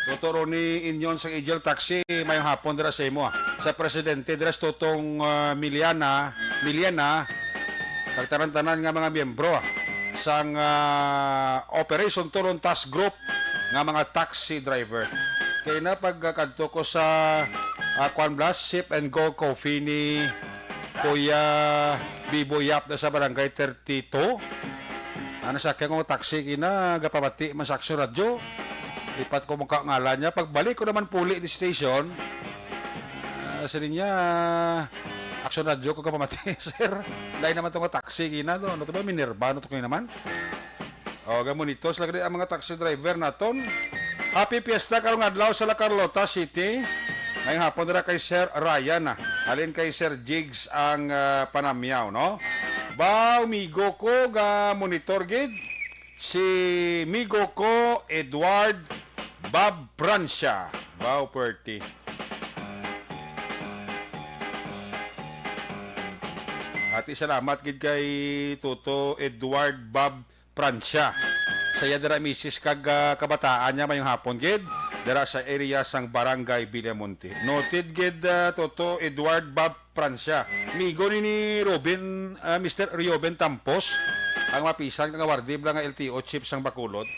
Toto Ronnie Inyon sang Angel Taxi, may hapon dira sa imo. Sa presidente dira sa Totong Miliana, kag tanan-tanan nga mga miyembro sang Operation Tuluntas Group nga mga taxi driver. Kaya na pagkadto ko sa Kwan Blast Sip and Go Coffee ni Kuya Bibo Yap na sa Barangay 32. Ano sa akin kong taxi kina gapabati man sa Action Radio. Lipat ko mong ngalan niya. Pagbalik ko naman puli di station, sa niya Action Radio ko kapamati, sir. Dahil naman itong taxi kina doon. Ano ito ba? Minerva? Ano ito kayo naman? O, gamonitos. Lagay ang mga taxi driver naton. Happy Fiesta karong adlaw sa La Carlota City. Ngayong hapon nila kay Sir Ryan. Alin kay Sir Jigs ang panamyaw, no? Baw, migo ko ga monitor gid. Si migo ko Edward Bob Prancia. Baw, perti. Ati salamat gid kay Toto Edward Bob Prancia. Saya dira misis kag kabataan niya mayong hapon gid. Dara sa area sang Barangay Villamonte. Noted gid Toto Edward Bob Prancia. Migo ni Robin, Mr. Rioben Tampos, ang mapisan nga wardi bla nga LTO chief sang Bacolod.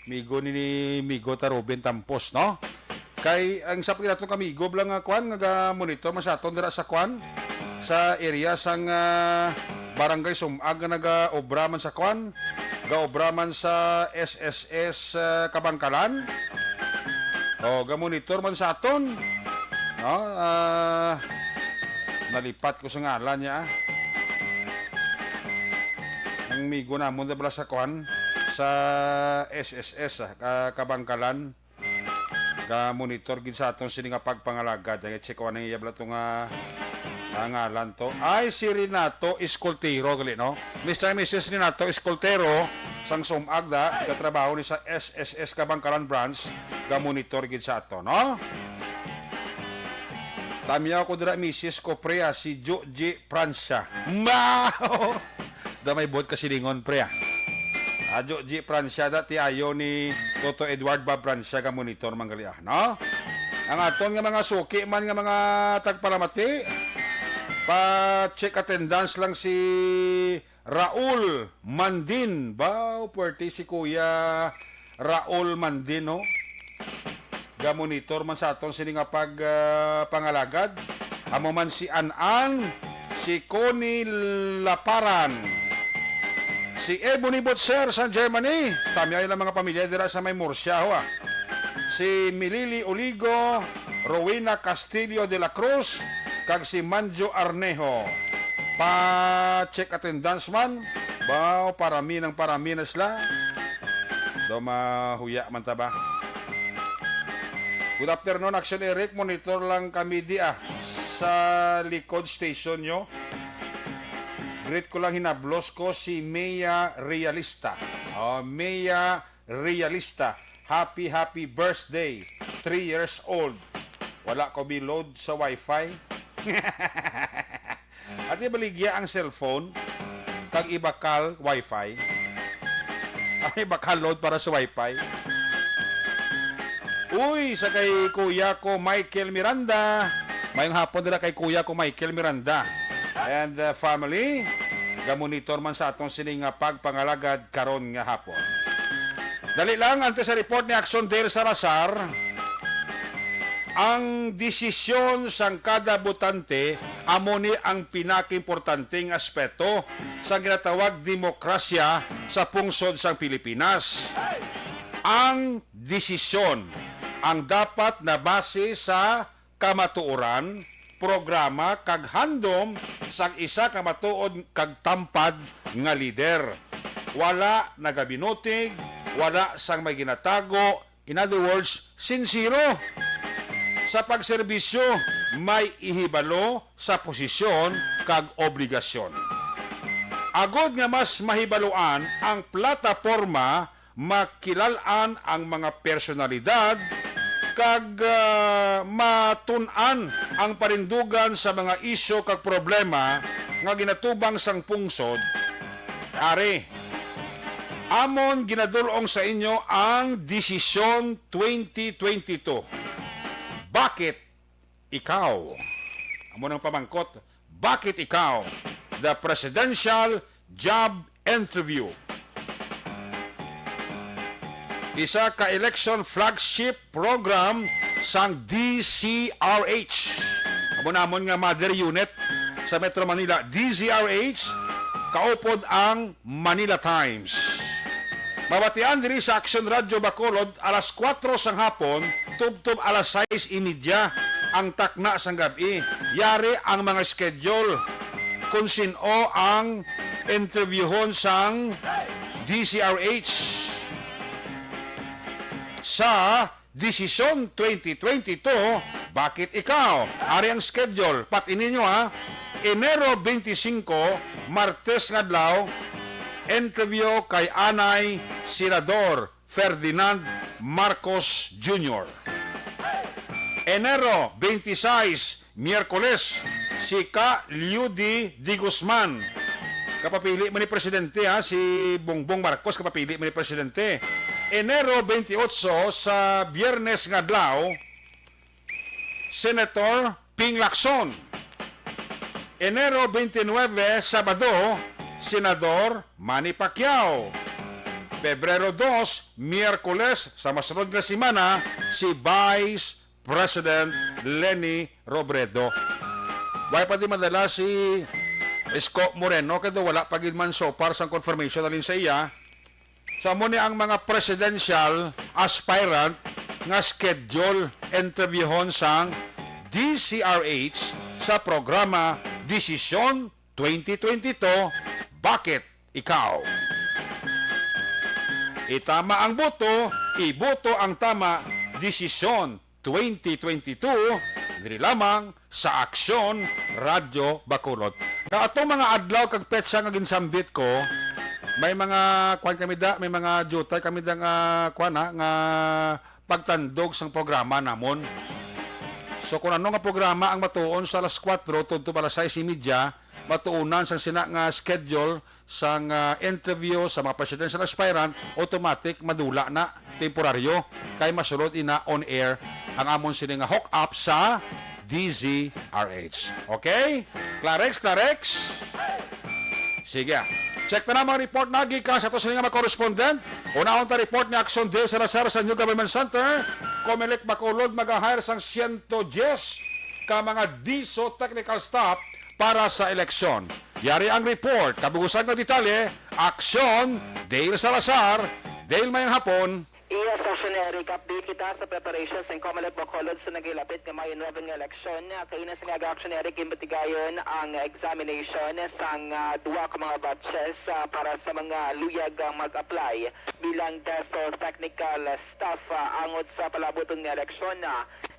Migo ni Migo ta Ruben Tampos, no? Kay ang sa pagdato kamigo lang nga kwan nga monitor man sa aton dira sa kwan sa area sang barangay Sumag nga naga-obra man sa kwan, ga-obra man sa SSS Kabangkalan. O ga-monitor man sa aton. No? Nalipat ko sa ngalan niya. Ang migo namon dabla sa kwan sa SSS Kabangkalan. Ga-monitor gid sa aton sini nga pagpangalagad. Ang check ko nang iyabla to nga ngalan to. Ay, si Renato Escoltero, gali, no? Mr. and Mrs. Renato Escoltero, sang Sumag da, katrabaho ni sa SSS Kabangkalan Branch, ga-monitor gid sa ato, no? Tamiya ko dira Mrs. Coprea, si Joji Francia. Mao! Da may bot kasilingon, prea. Joji Francia dati ayo ni Toto Edward Bob Francia ga monitor manggali no? Ang aton nga mga suki man nga mga tagpalamati pa-check attendance lang si Raul Mandin. Bao, puwerte si Kuya Raul Mandin, no? Ga-monitor man sa aton sini nga pangalagad. Amo man si Anang, si Connie Laparan, si Ebony Botser sa Germany. Tamyay lang mga pamilya dira sa may Murcia, ho, si Milili Oligo, Rowena Castillo de la Cruz, kag si Manjo Arnejo. Pa-check attendance man. Bao, parami na sila. Do mahuya man ta ba? Good afternoon, Action Eric. Monitor lang kami sa likod station nyo. Greet ko lang hinablos ko si Mea Realista. Mea Realista. Happy birthday. 3 years old. Wala ko biload sa wifi. At ibaligya ang cellphone kag ibakal wifi. Ay bakal load para sa wifi. Uy, sa kay kuya ko Michael Miranda. Mayong hapon nila kay kuya ko Michael Miranda and family. Ga-monitor man sa atong sining pagpangalagad karon nga hapon. Dali lang antes sa report ni Action Dale Salazar. Ang desisyon sang kada botante amo ni ang pinakimportanteng aspeto sa ginatawag demokrasya sa pungsod sang Pilipinas. Ang desisyon ang dapat na base sa kamatuoran, programa kag handom sang isa ka matuod kag tampad nga lider. Wala nagabinutig, wala sang may ginatago, in other words, sincero. Sa pagserbisyo, may ihibalo sa posisyon kag obligasyon. Agod nga mas mahibaluan ang plataporma, makilalan ang mga personalidad kag matun-an ang parindugan sa mga isyu kag problema nga ginatubang sang pungsod. Are, amon ginadulong sa inyo ang Desisyon 2022. Bakit ikaw? Amo nang pamangkot, bakit ikaw? The Presidential Job Interview. Isa ka election flagship program sang DCRH. Amo namon nga mother unit sa Metro Manila, DCRH, kaupod ang Manila Times. Mabatian diri sa Action Radio Bacolod alas 4 sang hapon, tubtob alas 6:30 ang takna sang gabi. Yari ang mga schedule kung sino ang interviewon sang DCRH sa Desisyon 2022. Bakit ikaw? Ari ang schedule. Pati ninyo Enero 25, Martes nga adlaw, interview kay Anay Senador Ferdinand Marcos Jr. Enero 26, Miyerkules, si Ka Liudi Di Guzman. Kapapili man ni Presidente si Bongbong Marcos, kapapili man ni Presidente. Enero 28, sa Biyernes nga adlaw, Senator Ping Lacson. Enero 29, Sabado, Senador Manny Pacquiao. Pebrero 2, Miyerkules, sa masunod nga semana, si Vice President Leni Robredo. Way pa di madala si Isko Moreno, kaya wala pa gid man so far sa confirmation alin sa iya. Sa mo ni ang mga presidential aspirant nga schedule interviewon sang DCRH sa programa Desisyon 2022, Bakit Ikaw? Itama ang boto, iboto ang tama, Desisyon 2022, diri lamang sa Aksyon Radyo Bacolod. Na atong mga adlaw kag petsa nga ginsambit ko, may mga kwan kami da, may mga jutay kami da nga kwan nga pagtandog sang programa namon. So kung ano nga programa ang matuon sa alas 4 tudto para 6:30, matuunan sang sina nga schedule sang interview sa mga presidential aspirant, automatic madula na temporaryo kay masulod ina on air ang amon sini nga hook up sa DZRH. Okay? Clarex? Sige. Check na mga report na gikan sa to sa mga correspondent. Unahon ta report ni Action Day Salazar sa New Government Center. Comelec Bacolod mag-hire sang 110 ka mga DSO technical staff para sa eleksyon. Yari ang report. Kabugusan ng detalye, Action Dale Salazar, Dale Mayang Hapon. Yes, Action update kita sa preparations ng Comelec Bacolod sa nagilapit ng Mayo 9 nga eleksyon. Kaina sa nga Action imbestigayon ang examination sang duwa ka mga batches para sa mga luyag mag-apply bilang DSO technical staff angod sa palabutong nga eleksyon.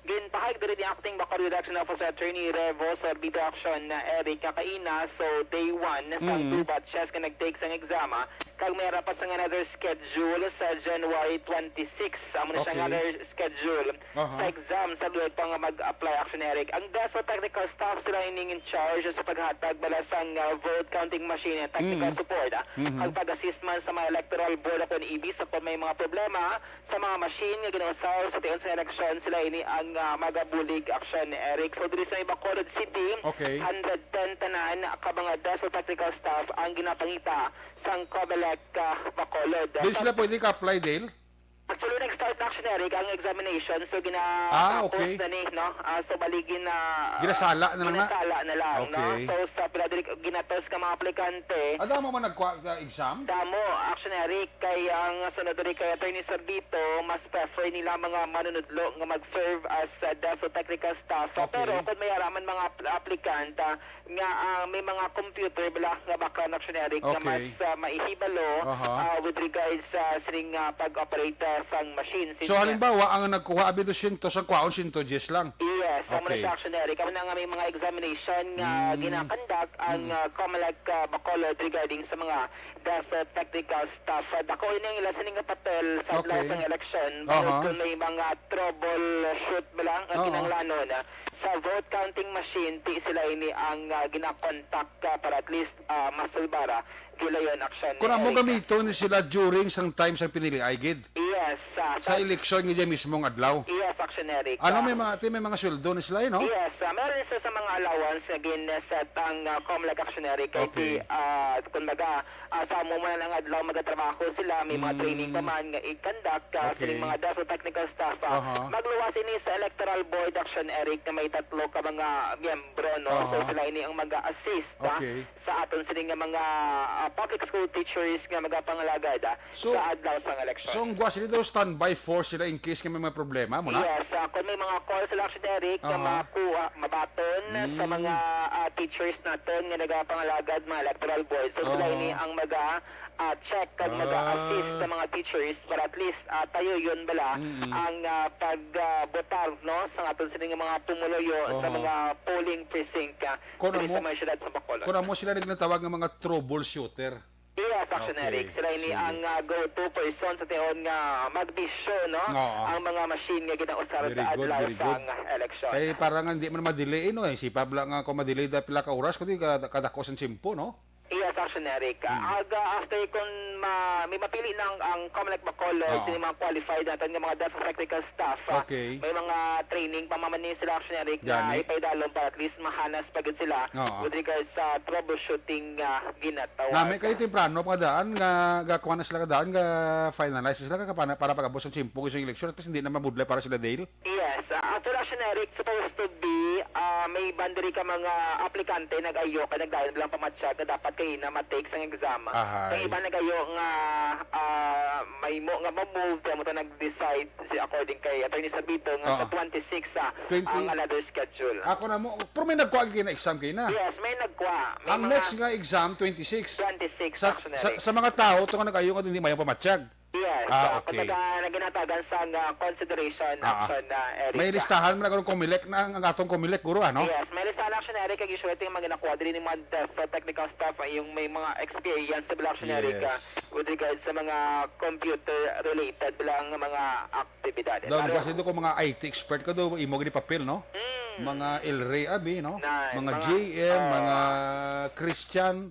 Ginpahayag din ni Acting Bacolod Election Officer Attorney Revo sa Bito Action Eric Kakaina. So day 1 sa 2 batches ka nag-take sang exama. Kag may rapat sa another schedule sa January 26. Amo na sa another schedule sa exam sa luwag pang mag-apply Action Eric. Ang DSO technical staff sila ining in charge sa paghatag balasang vote counting machine and technical support. Ang pag-assist man sa mga electoral board o EB sa kung may mga problema sa mga machine nga ginausaw sa tiyon sa election, sila ini ang magabulig Action Eric. So diri sa Bacolod City, 110 tanan ka mga DSO technical staff ang ginapangita sang Comelec Bacolod. Dili sila pwede ka-apply, Dale? Actually, nag-start na Action Eric ang examination. So, okay. na ni, no? So, baligin na... Ginasala na lang na? Ginasala na lang, Okay. no? So, sa piladrik, ginatos ka mga aplikante. Adamo man nag-exam? Damo, Action Eric, kay ang sunodori kay Attorney Sardito, mas prefer nila mga manunudlo nga mag-serve as DSO technical staff. Okay. Pero, kung may araman mga aplikant, nga may mga computer bala nga background Action Eric, nga mas maihibalo with regards sa sining pag-operate sang machine. So halimbawa, ang nagkuha abido 100 ang kwaon 110 lang? Yes, Okay. Action Eric. Kami na nga may mga examination nga ginakandak ang Comelec Bacolod regarding sa mga DSO technical staff. Dako ini ila sining papel sa Okay. lasang election. Kung may mga troubleshoot bilang ang kinanglanon sa vote counting machine, ti sila ini ang ginakontak para at least masulbara gilayon action. Kung mo gamiton sila during sang time sa pinili ay gid. Yes. Sa eleksyon nga mismong adlaw. Yes, Action Eric. Ano may mga sweldo ni sila, no? Yes, meron isa sa mga allowance na gin-set ang Comelec Action Eric. Okay. Kumbaga, sa mo man ang adlaw magatrabaho sila, may mga training pa man nga i-conduct sa mga DSO technical staff. Magluwas ini sa Electoral Board Action Eric na may 3 ka mga miyembro, no? So sila ini ang mag-assist sa aton sila nga mga public school teachers nga magapangalagad sa adlaw sang election. So, ang gwa sila daw standby force sila in case nga may problema mo na? Yes, kung may mga calls sila Action Eric na makuha, mabaton sa mga teachers natin nga nagapangalagad mga electoral board. So sila ini ang check at mag-assist sa mga teachers para at least tayo yun bala ang pagbotar no sa aton sila mga pumuluyo sa mga polling precinct dito sa mga syudad sa Bacolod. Kung mo sila nagnatawag ng mga troubleshooter. Yes, Action Eric. Sila ini ang go-to person sa tiyon nga magbisyo, no? Ang mga machine nga ginausar sa adlaw sang election. Kaya parang hindi man ma-delay, no? Si Pablo nga kung ma-delay da pila ka oras, kundi kadako sa tiyempo, no? Yes, Yes, Action Eric. After kung may mapili ng ang Comelec Bacolod, Oo. yung mga qualified natin ng mga DepEd technical staff, Okay. may mga training pamamanin sila, Action Eric, na Gani. ipaidalong para at least mahanas pagod sila Oo. with regards sa troubleshooting ginatawa. Nami kayo temprano pagdaan nga gakuha na sila kadaan nga finalize sila para pagabos ng simpo sa election at least hindi na mabudlay para sila Dale. Yes, after Action Eric, supposed to be may boundary ka mga aplikante nag-ayo ka nagdayon lang pamatsyag na dapat kayo na matake sa exam. Ahay. Kaya iba nag-ayo nga may mo nga ma-move kaya mo to nag-decide according kay Attorney Sabito nga sa 26 ang another schedule. Ako na mo, pero may nagkuha kayo na exam kayo na. Yes, may nagkuha. May Ang mga next nga exam 26. 26 Sa, Action sa, Eric. sa mga tao ito nga nag-ayo ka hindi mayang pamatsyag. Yes, Okay. kumbaga naginatagan sa consideration action Eric. May listahan mo na kung kumilek na ang atong kumilek guro ano? Yes, may listahan Action Eric kag usually yung mga ginakuha din yung mga technical staff yung may mga experience sa Action Eric with regards sa mga computer related bilang mga aktibidades. Dahil kasi doon kung mga IT expert ka doon, imo gini papel, no? Mga El Rey Abi, no? Mga JM, mga Christian.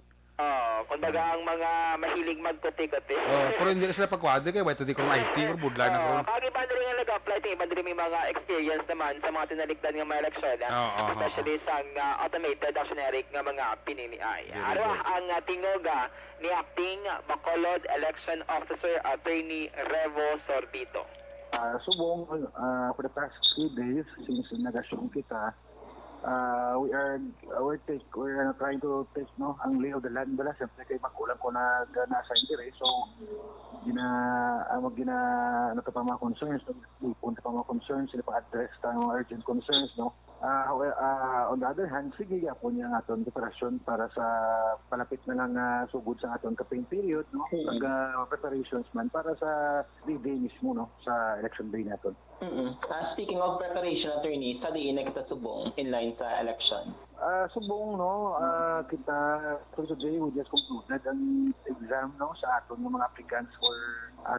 Kumbaga ang mga mahilig magkuti-kuti. Pero hindi na sila pagkwade kaya wait, hindi ko ng IT or budlay na karon. Kag iba din nga nag-apply, iba din may mga experience naman sa mga tinalikdan nga mga eleksyon, especially sa automated Action Eric nga mga pininiay. Araw ang tingoga ni Acting Bacolod Election Officer Attorney Revo Sorbito. Subong, for the past few days, since nag-assume kita, we're trying to take ang lay of the land bala. Siyempre kay magulang ko na nasa interest. So, ano pa mga concerns, punta pa mga concerns, sila pa-address tayo mga urgent concerns, no? On the other hand, sige po niya ang aton preparasyon para sa palapit na lang sugod sa aton campaign period, no? Preparations man para sa day mismo, no? Sa election day natin. Speaking of preparation, attorney, sa diin na kita subong in line sa election. Subong, no, kita today we just concluded ang exam, no, sa aton ng mga applicants for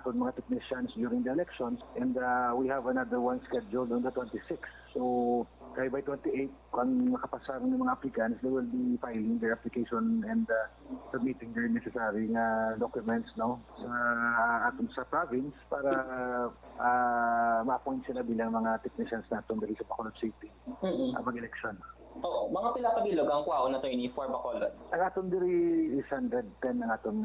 aton mga technicians during the elections, and we have another one scheduled on the 26th. So kaya by 28, kung makapasa ng mga applicants, they will be filing their application and submitting their necessary documents, no, sa province para ma-appoint sila bilang mga technicians natin dali sa Bacolod City mag-election. Oo, mga pila ka bilog ang kuhaon attorney for Bacolod. Ang aton diri is 110 ang aton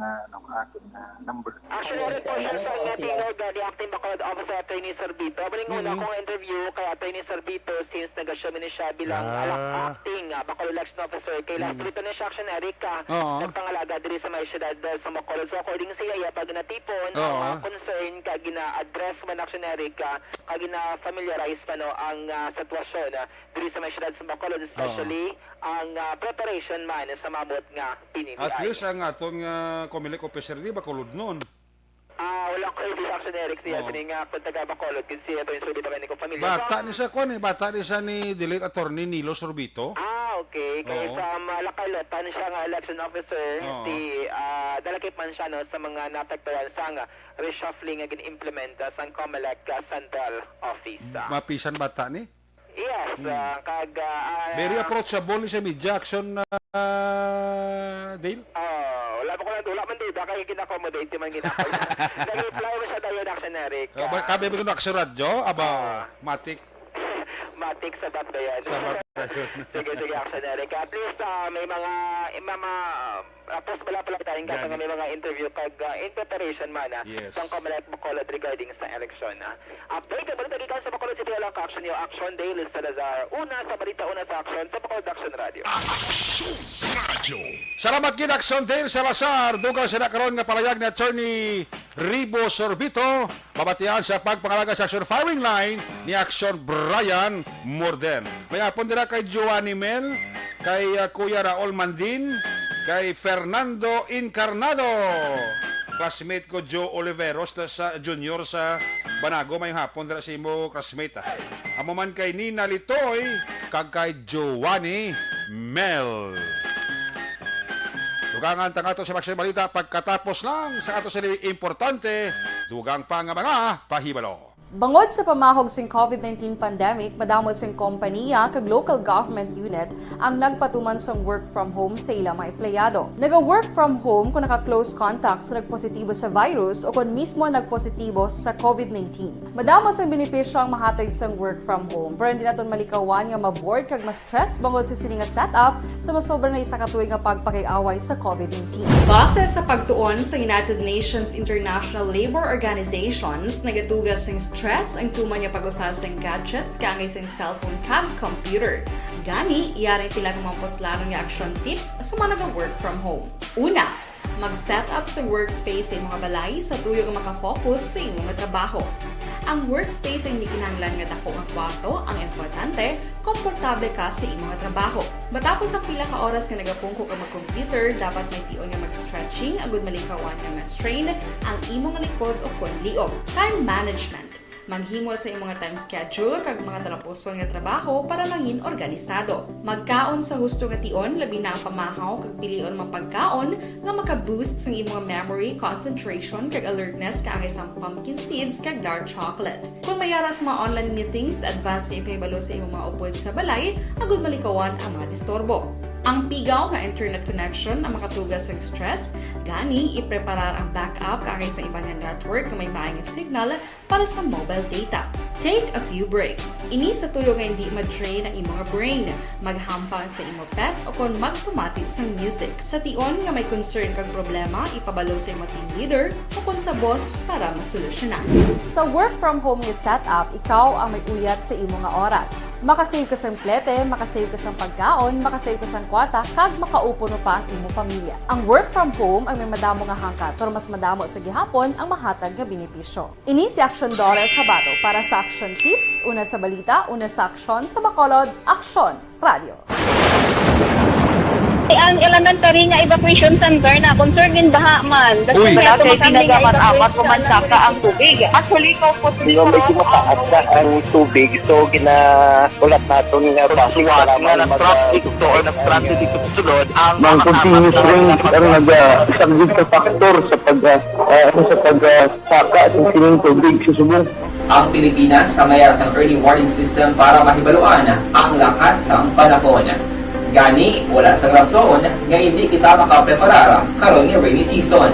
number. Actually, reportion sa nga tingog ni Acting Bacolod Officer Attorney Sorbito. Baling una kong interview kay Attorney Sorbito since nag-assume ni siya bilang acting Bacolod Election Officer. Kay last rito ni siya, Action Eric, nagpangalaga diri sa may syudad sa Bacolod. So according sa iya, pag natipon, ang concern kag gina-address man Action Eric, kag gina-familiarize pa no ang sitwasyon diri sa may syudad sa Bacolod, especially ang preparation man sa mabot nga pinili. At least ang atong kumilek officer di Bacolod noon. Wala ko yung Action Eric siya nga kung taga Bacolod kasi ito yung Sorbito kami kong pamilya. Bata ni siya ni Delete Attorney Nilo Sorbito. Okay. Kaya sa Malakalotan siya nga election officer, dalakip man siya no, sa mga naapektuhan sa nga reshuffling nga gin-implement sa Comelec Central Office. Mapisan bata ni? Yes, very approachable ni sa media action Dale. wala man dito kaya gina-accommodate man ginako. Nag-reply mo siya dayon Action Eric. Kabe ko na action radyo aba matik sa bat ba yan? Sige, Action Eric. At least may mga post pala tayong kasi may mga interview kag in preparation man sa Comelec Bacolod regarding sa election. Update ka balita dito sa Bacolod City Walang Action yung Action Daily Salazar. Una sa balita, una sa Action sa Bacolod Action Radio. Action Radio. Salamat gid Action Dale Salazar. Dugang sila karon nga palayag ni Attorney Ribo Sorbito. Babatian sa pagpangalaga sa Action Firing Line ni Action Brian Morden. May apon dira kay Joanny Mel, kay Kuya Raul Mandin, kay Fernando Incarnado. Classmate ko Joe Oliveros sa junior sa Banago. May hapon dira sa imo classmate. Amo man kay Nina Litoy kag kay Joanny Mel. Dugang ang tangato sa Maxim Balita pagkatapos lang sa ato sa importante dugang pa nga mga pahibalo. Bangod sa pamahog sing COVID-19 pandemic, madamo sing kompanya kag local government unit ang nagpatuman sang work from home sa ilang mga empleyado. Naga-work from home kung naka-close contact sa nagpositibo sa virus o kung mismo nagpositibo sa COVID-19. Madamo sang benepisyo ang mahatag sang work from home, pero hindi naton malikawan nga ma-bored kag ma-stress bangod sa sini nga setup sa masobra na isa ka tuig nga pagpakiaway sa COVID-19. Base sa pagtuon sa United Nations International Labour Organizations, nagatugas sing stress ang tuman niya pag-usar sa gadgets kangay sa cellphone kag computer. Gani, iyaray tila kumampos nga action tips sa mga nag-work from home. Una, mag-set up sa workspace sa mga balay sa tuyo nga makafocus sa imong trabaho. Ang workspace ay hindi kinahanglan nga dako nga kwarto, ang importante, komportable ka sa imong trabaho. Matapos ang pila ka oras nga nagapungko ka mag-computer, dapat may tion nga mag-stretching agud malikawan nga ma-strain ang imong likod o kon liog. Time management. Maghimo sa imong time schedule kag mga talapuson nga trabaho para mangin organisado. Magkaon sa husto nga tion, labi na ang pamahaw kag pilion mapagkaon nga maka-boost sa imong memory, concentration kag alertness kaangay sa pumpkin seeds kag dark chocolate. Kung mayaras mga online meetings, advance sa ipahibalo sa imong mga upod sa balay, agud malikawan ang mga disturbo. Ang pigaw nga internet connection ang makatugas sa stress, gani ipreparar ang backup kaangay sa ibang network na may maayong signal para sa mobile data. Take a few breaks. Ini sa tuyo nga hindi ma-drain ang imong brain, maghampang sa imong pet o kon magpumati sa music. Sa tion nga may concern kag problema, ipabalo sa imong team leader o kon sa boss para masolusyonan. Sa work from home nga setup, ikaw ang may uyat sa imong nga oras. Makasave ka sa plete, makasave ka sa pagkaon, makasave ka sa kwata, kag makaupo no pa ang imong pamilya. Ang work from home ay may madamo nga hangkat, pero mas madamo sa gihapon ang mahatag nga benepisyo. Ini si Action Dorel Cabato para sa Action Tips, una sa balita, una sa aksyon sa Bacolod, Action Radio. Ang elementary nga evacuation center na concern din baha man. Uy! Kasi pinagama't kumansaka ang tubig. Actually, ikaw po Di ba medyo mataas na ang tubig, so ginaulat natin nga basiwat nga nag-traffic to or nag-traffic dito sa sulod ang mga continuous rain ang nag-subject sa factor sa pagsaka sa sining tubig sa subong. Ang Pilipinas sa mayas ang early warning system para mahibaluan ang lakas ng panahon. Gani, wala sa rason nga hindi kita makapreparar karon ni rainy season.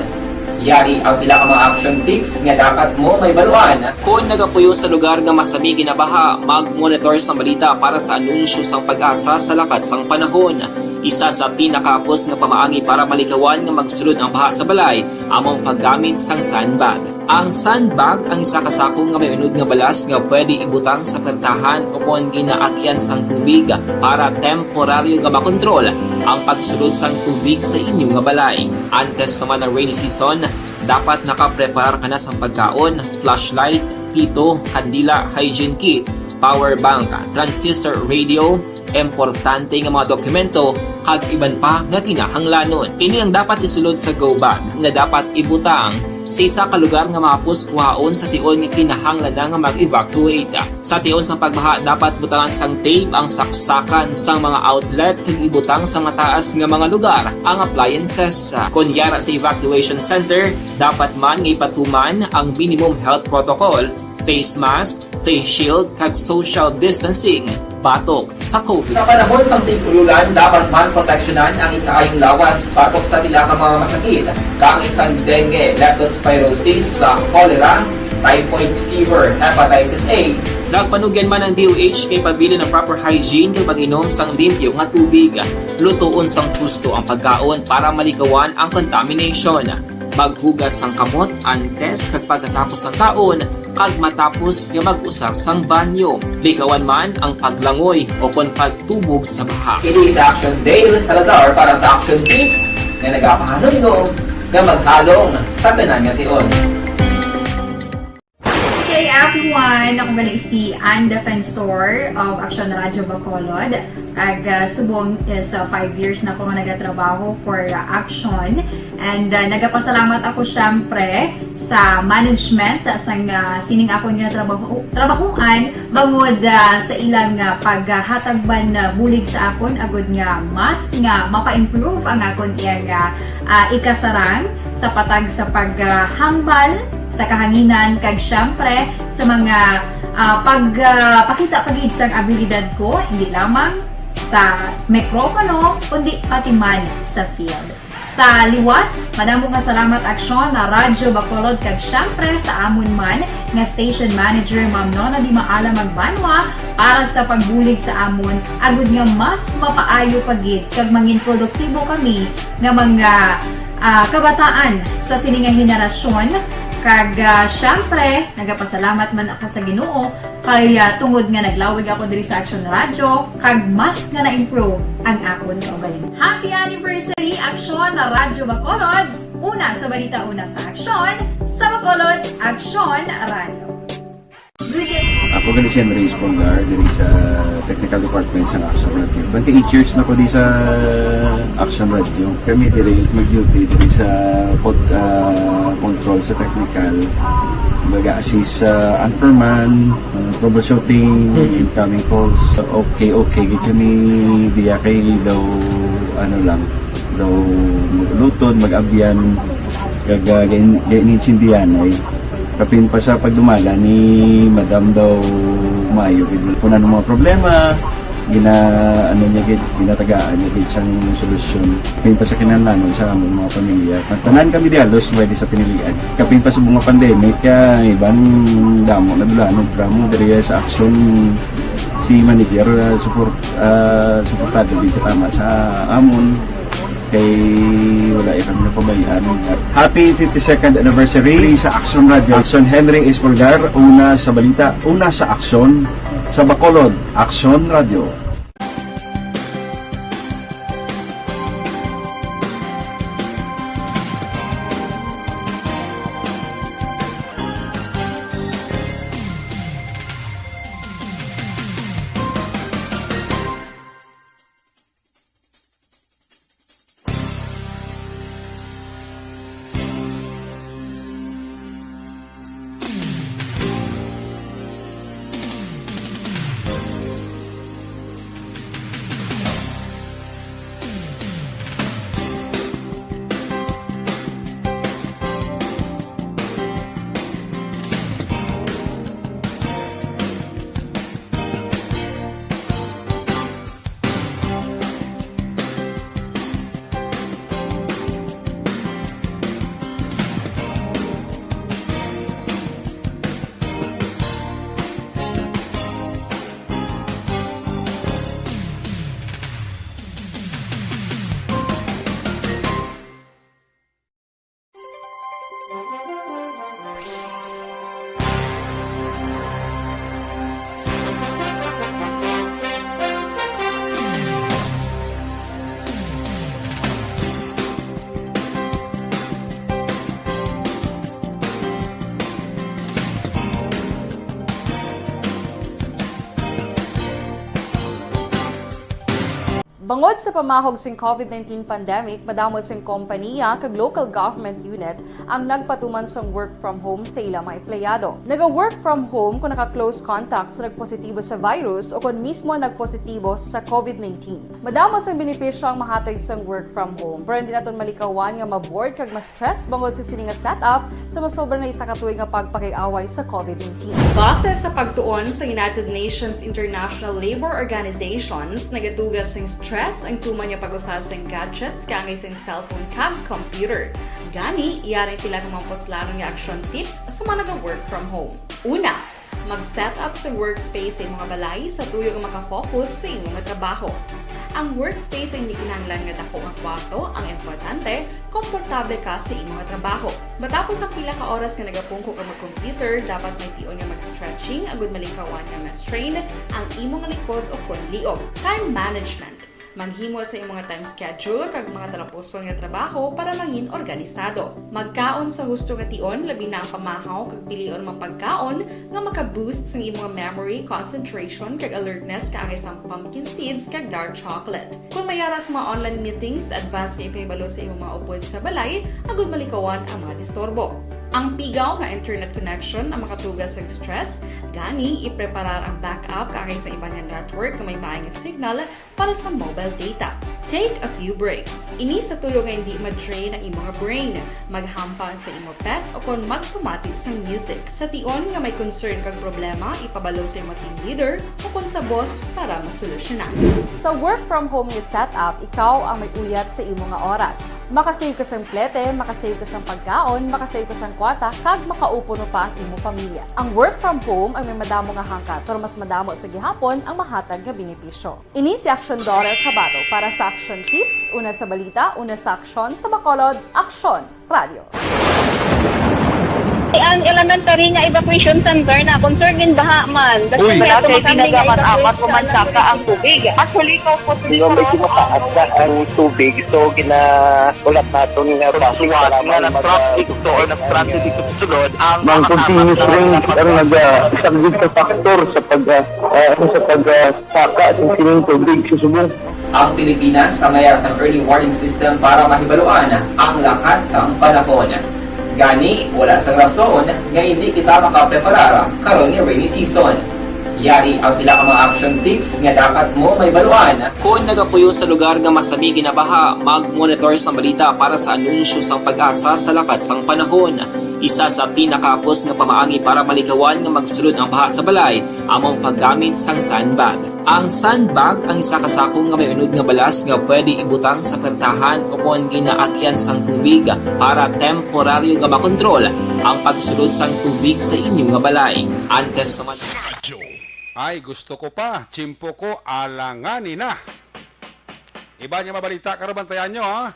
Yari ang pila ka mga action tips nga dapat mo may baluan. Kung nagapuyo sa lugar nga masabi ginabaha, mag-monitor sa balita para sa anunsyo sang pag-asa sa lakas sang panahon. Isa sa pinakapos nga pamaagi para malikawan nga magsulod ang baha sa balay, among paggamit sang sandbag. Ang sandbag ang isa kasakong nga may unod nga balas nga pwede ibutang sa pertahan o kung ginaagyan sang tubig para temporaryo nga makontrol ang pagsulod sang tubig sa inyong nga balay. Antes naman ng rainy season, dapat nakapreparar ka na sa pagkaon, flashlight, pito, kandila, hygiene kit, power bank, transistor radio, importante nga mga dokumento, kag iban pa nga kinahanglanon. Ini ang dapat isulod sa go bag nga dapat ibutang sa isa ka lugar nga mapus kuhaon sa tion nga kinahanglan nga mag-evacuate. Sa tion sa pagbaha, dapat butangan sang tape ang saksakan sang mga outlet kag ibutang sa mataas nga mga lugar ang appliances. Kunyara sa evacuation center, dapat man nga ipatuman ang minimum health protocol, face mask, face shield kag social distancing batok sa COVID. Sa panahon sa tigululan, dapat man proteksyonan ang ikaayong lawas batok sa pila ka mga masakit, kang isang dengue, leptospirosis, cholera, typhoid fever, hepatitis A. Nagpanugyan man ang DOH kay pabili ng proper hygiene kay pag-inom sang limpyo nga tubig. Lutuon sang gusto ang pagkaon para malikawan ang contamination. Maghugas sang kamot antes kag pagkatapos ang kaon kag matapos nga mag-usar sang banyo. Likawan man ang paglangoy o kon pagtubog sa baha. It is Action Dale Salazar para sa Action Tips na nagapahanong nga maghalong sa tanan nga tion. Hey everyone! Ako balik si Ann Defensor of Action Radio Bacolod. Kag subong is 5 years na ako nga nagatrabaho for Action. And nagapasalamat ako syempre sa management sang sining ako nga trabahuan bangod sa ilang paghatagban bulig sa akon agud nga mas nga mapa-improve ang akon iyang ikasarang sa patag sa paghambal sa kahanginan kag syempre sa mga pakita pagid sang abilidad ko hindi lamang sa mikropono kundi pati man sa field. Sa liwat, madamo nga salamat aksyon na Radyo Bacolod kag syempre sa amon man nga station manager Ma'am Nona Di Maala Magbanwa para sa pagbulig sa amon agud nga mas mapaayo pagid kag mangin produktibo kami nga mga kabataan sa sining nga henerasyon. Kag syempre, nagapasalamat man ako sa Ginoo kay tungod nga naglawig ako diri sa Action Radio kag mas nga na-improve ang akon kaugalingon. Happy anniversary Action na Radyo Bacolod! Una sa balita, una sa aksyon, sa Bacolod Action Radio. Ako gali si Henry Espolgar diri sa Technical Department sa Action Radio. 28 years na ko di sa Action Radio. Kami diri mag-duty diri sa control sa technical. Mag-assist sa anchorman, troubleshooting, incoming calls. Okay. Gito ni diya kay daw daw lutod, mag-abyan, kag ganinsindihan ay kapin pa sa pagdumala ni Madam daw Mayo kung ano mga problema ginatagaan niya gid sang solusyon kapin pa sa kinahanglan sa among mga pamilya tanan kami dialos pwede sa pinilian kapin pa sa mga pandemic ibang damo na dulanog drama diri sa action si manager suportado dito tama sa amon kay wala kami napabayaan. Happy 52nd anniversary sa Action Radio. Action Henry Espolgar, una sa balita, una sa aksyon sa Bacolod, Action Radio. Bangod sa pamahog sing COVID-19 pandemic, madamo sing kompanya kag local government unit ang nagpatuman sang work from home sa ilang mga empleyado. Naga-work from home kung naka-close contact sa nagpositibo sa virus o kung mismo nagpositibo sa COVID-19. Madamo sang benepisyo ang mahatag sang work from home, pero hindi naton malikawan nga ma-bored kag ma-stress bangod sa sini nga setup sa masobra na isa ka tuig nga pagpakiaway sa COVID-19. Base sa pagtuon sa United Nations International Labour Organizations, nagatugas sing stress ang tuman niya pag-usas ng gadgets kangay sing cellphone kag computer. Gani, iyaring tila ng mga poslanong nga action tips sa mga nag-work from home. Una, mag-set up sa workspace sa mga balay sa tuyo nga makafocus sa imong nga trabaho. Ang workspace ay hindi kinahanglan nga dako nga kwarto, ang importante, komportable ka sa imong nga trabaho. Matapos ang pila ka oras nga nagapungko ka mag-computer, dapat may tion nga mag-stretching agud malikawan nga ma-strain ang imong likod o konliog. Time management. Maghimo sa imong mga time schedule kag mga talapuson nga trabaho para mangin organisado. Magkaon sa husto nga tion labi na ang pamahaw kag pilion mga pagkaon nga maka-boost sa imong memory, concentration kag alertness kaangay sa pumpkin seeds kag dark chocolate. Kung mayara sa mga online meetings, advance nga ipahibalo sa imong mga upod sa balay agud malikawan ang mga disturbo. Ang pigaw nga internet connection ang makatugas sa stress, gani ipreparar ang backup kakay sa iba nga network kung may maayong signal para sa mobile data. Take a few breaks. Ini sa tulong nga hindi ma-drain ang imong brain, maghampang sa imong pet o kung magpumati sa music. Sa tion nga may concern kag problema, ipabalo sa imong team leader o kung sa boss para masolusyonan. Sa work from home nga setup, ikaw ang may uyat sa imong nga oras. Makasave ka sa plete, makasave ka sa pagkaon, makasave ka sa kwata, kag makaupo no pa ang imong pamilya. Ang work from home ay may madamo nga hangkat, pero mas madamo sa gihapon ang mahatag nga benepisyo. Ini si Aksyon Dorel Cabato para sa Action Tips, una sa balita, una sa aksyon sa Bacolod, Aksyon Radio. Ang elementary nga evacuation center na concern din baha man. Uy, kasi pinagamat-amat kumansaka ang tubig. Actually, ikaw po medyo mataas na ang tubig. So, ginaulat natin nga pasiwala nga ng traffic to or ng-transit dito sa sulod. Ang continuous rain ang nag-subject sa factor sa pagsaka at sining tubig sa subong. Ang Pilipinas sa mayas ng early warning system para mahibaluan ang lakas ng panahon. Gani, wala sang rason nga hindi kita makapreparara karon ni rainy season. Yari ang pila ka mga action tips nga dapat mo may baluan. Kung nagapuyo sa lugar nga masabi ginabaha, mag-monitor sa balita para sa anunsyo sang pag-asa sa lakas sang panahon. Isa sa pinakapos nga pamaagi para maligawan nga magsulod ang baha sa balay, among paggamit sang sandbag. Ang sandbag ang isa kasako nga may unod nga balas nga pwede ibutang sa pertahan o kung ginaagyan sang tubig para temporaryo nga makontrol ang pagsulod sang tubig sa inyong nga balay. Antes naman Ay, gusto ko pa, chimpo ko, alanganin na. Iba niya mabalita, karabantayan nyo ha.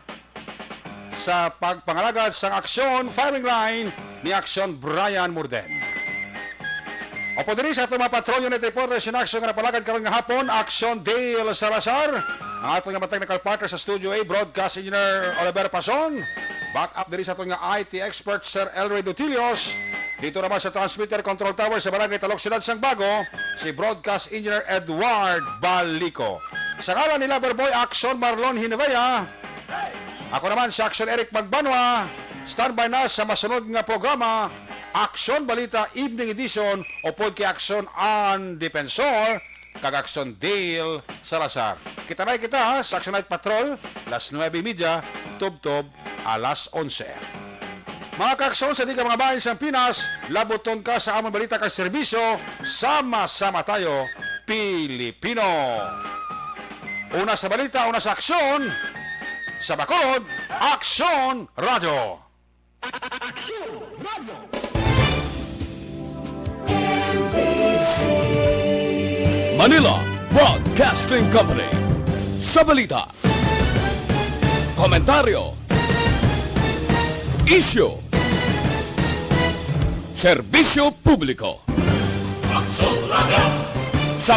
Sa pagpangalagad sa aksyon, firing line ni Aksyon Brian Murden. Opo din sa itong mga patrol unit reporters in action nga napalagad karon nga hapon, Aksyon Dale Salazar. Ang atong nga technical partner sa Studio A, Broadcast Engineer Oliver Pason. Back up din sa itong nga IT expert Sir Elroy Dutilios. Dito naman sa Transmitter Control Tower sa Barangay Talok, Ciudad Sangbago, si Broadcast Engineer Edward Balico. Sa ngalan ni Loverboy Action Marlon Hinevaya, ako naman si Action Eric Magbanwa, standby na sa masunod nga programa, Action Balita Evening Edition o pod kay Action on Defensor, kag Action Dale Salazar. Kita na kita ha, sa Action Night Patrol, las 9:30, tub-tub, alas 11. Mga kakson sa di ka mga bayan sa Pinas, labuton ka sa among balita kang serbisyo, sama-sama tayo, Pilipino. Una sa balita, una sa aksyon, sa Bacolod, Aksyon Radio. Aksyon Radio. Manila Broadcasting Company. Sa balita, komentaryo, issue, serbisyo publiko. Aksyon Radio.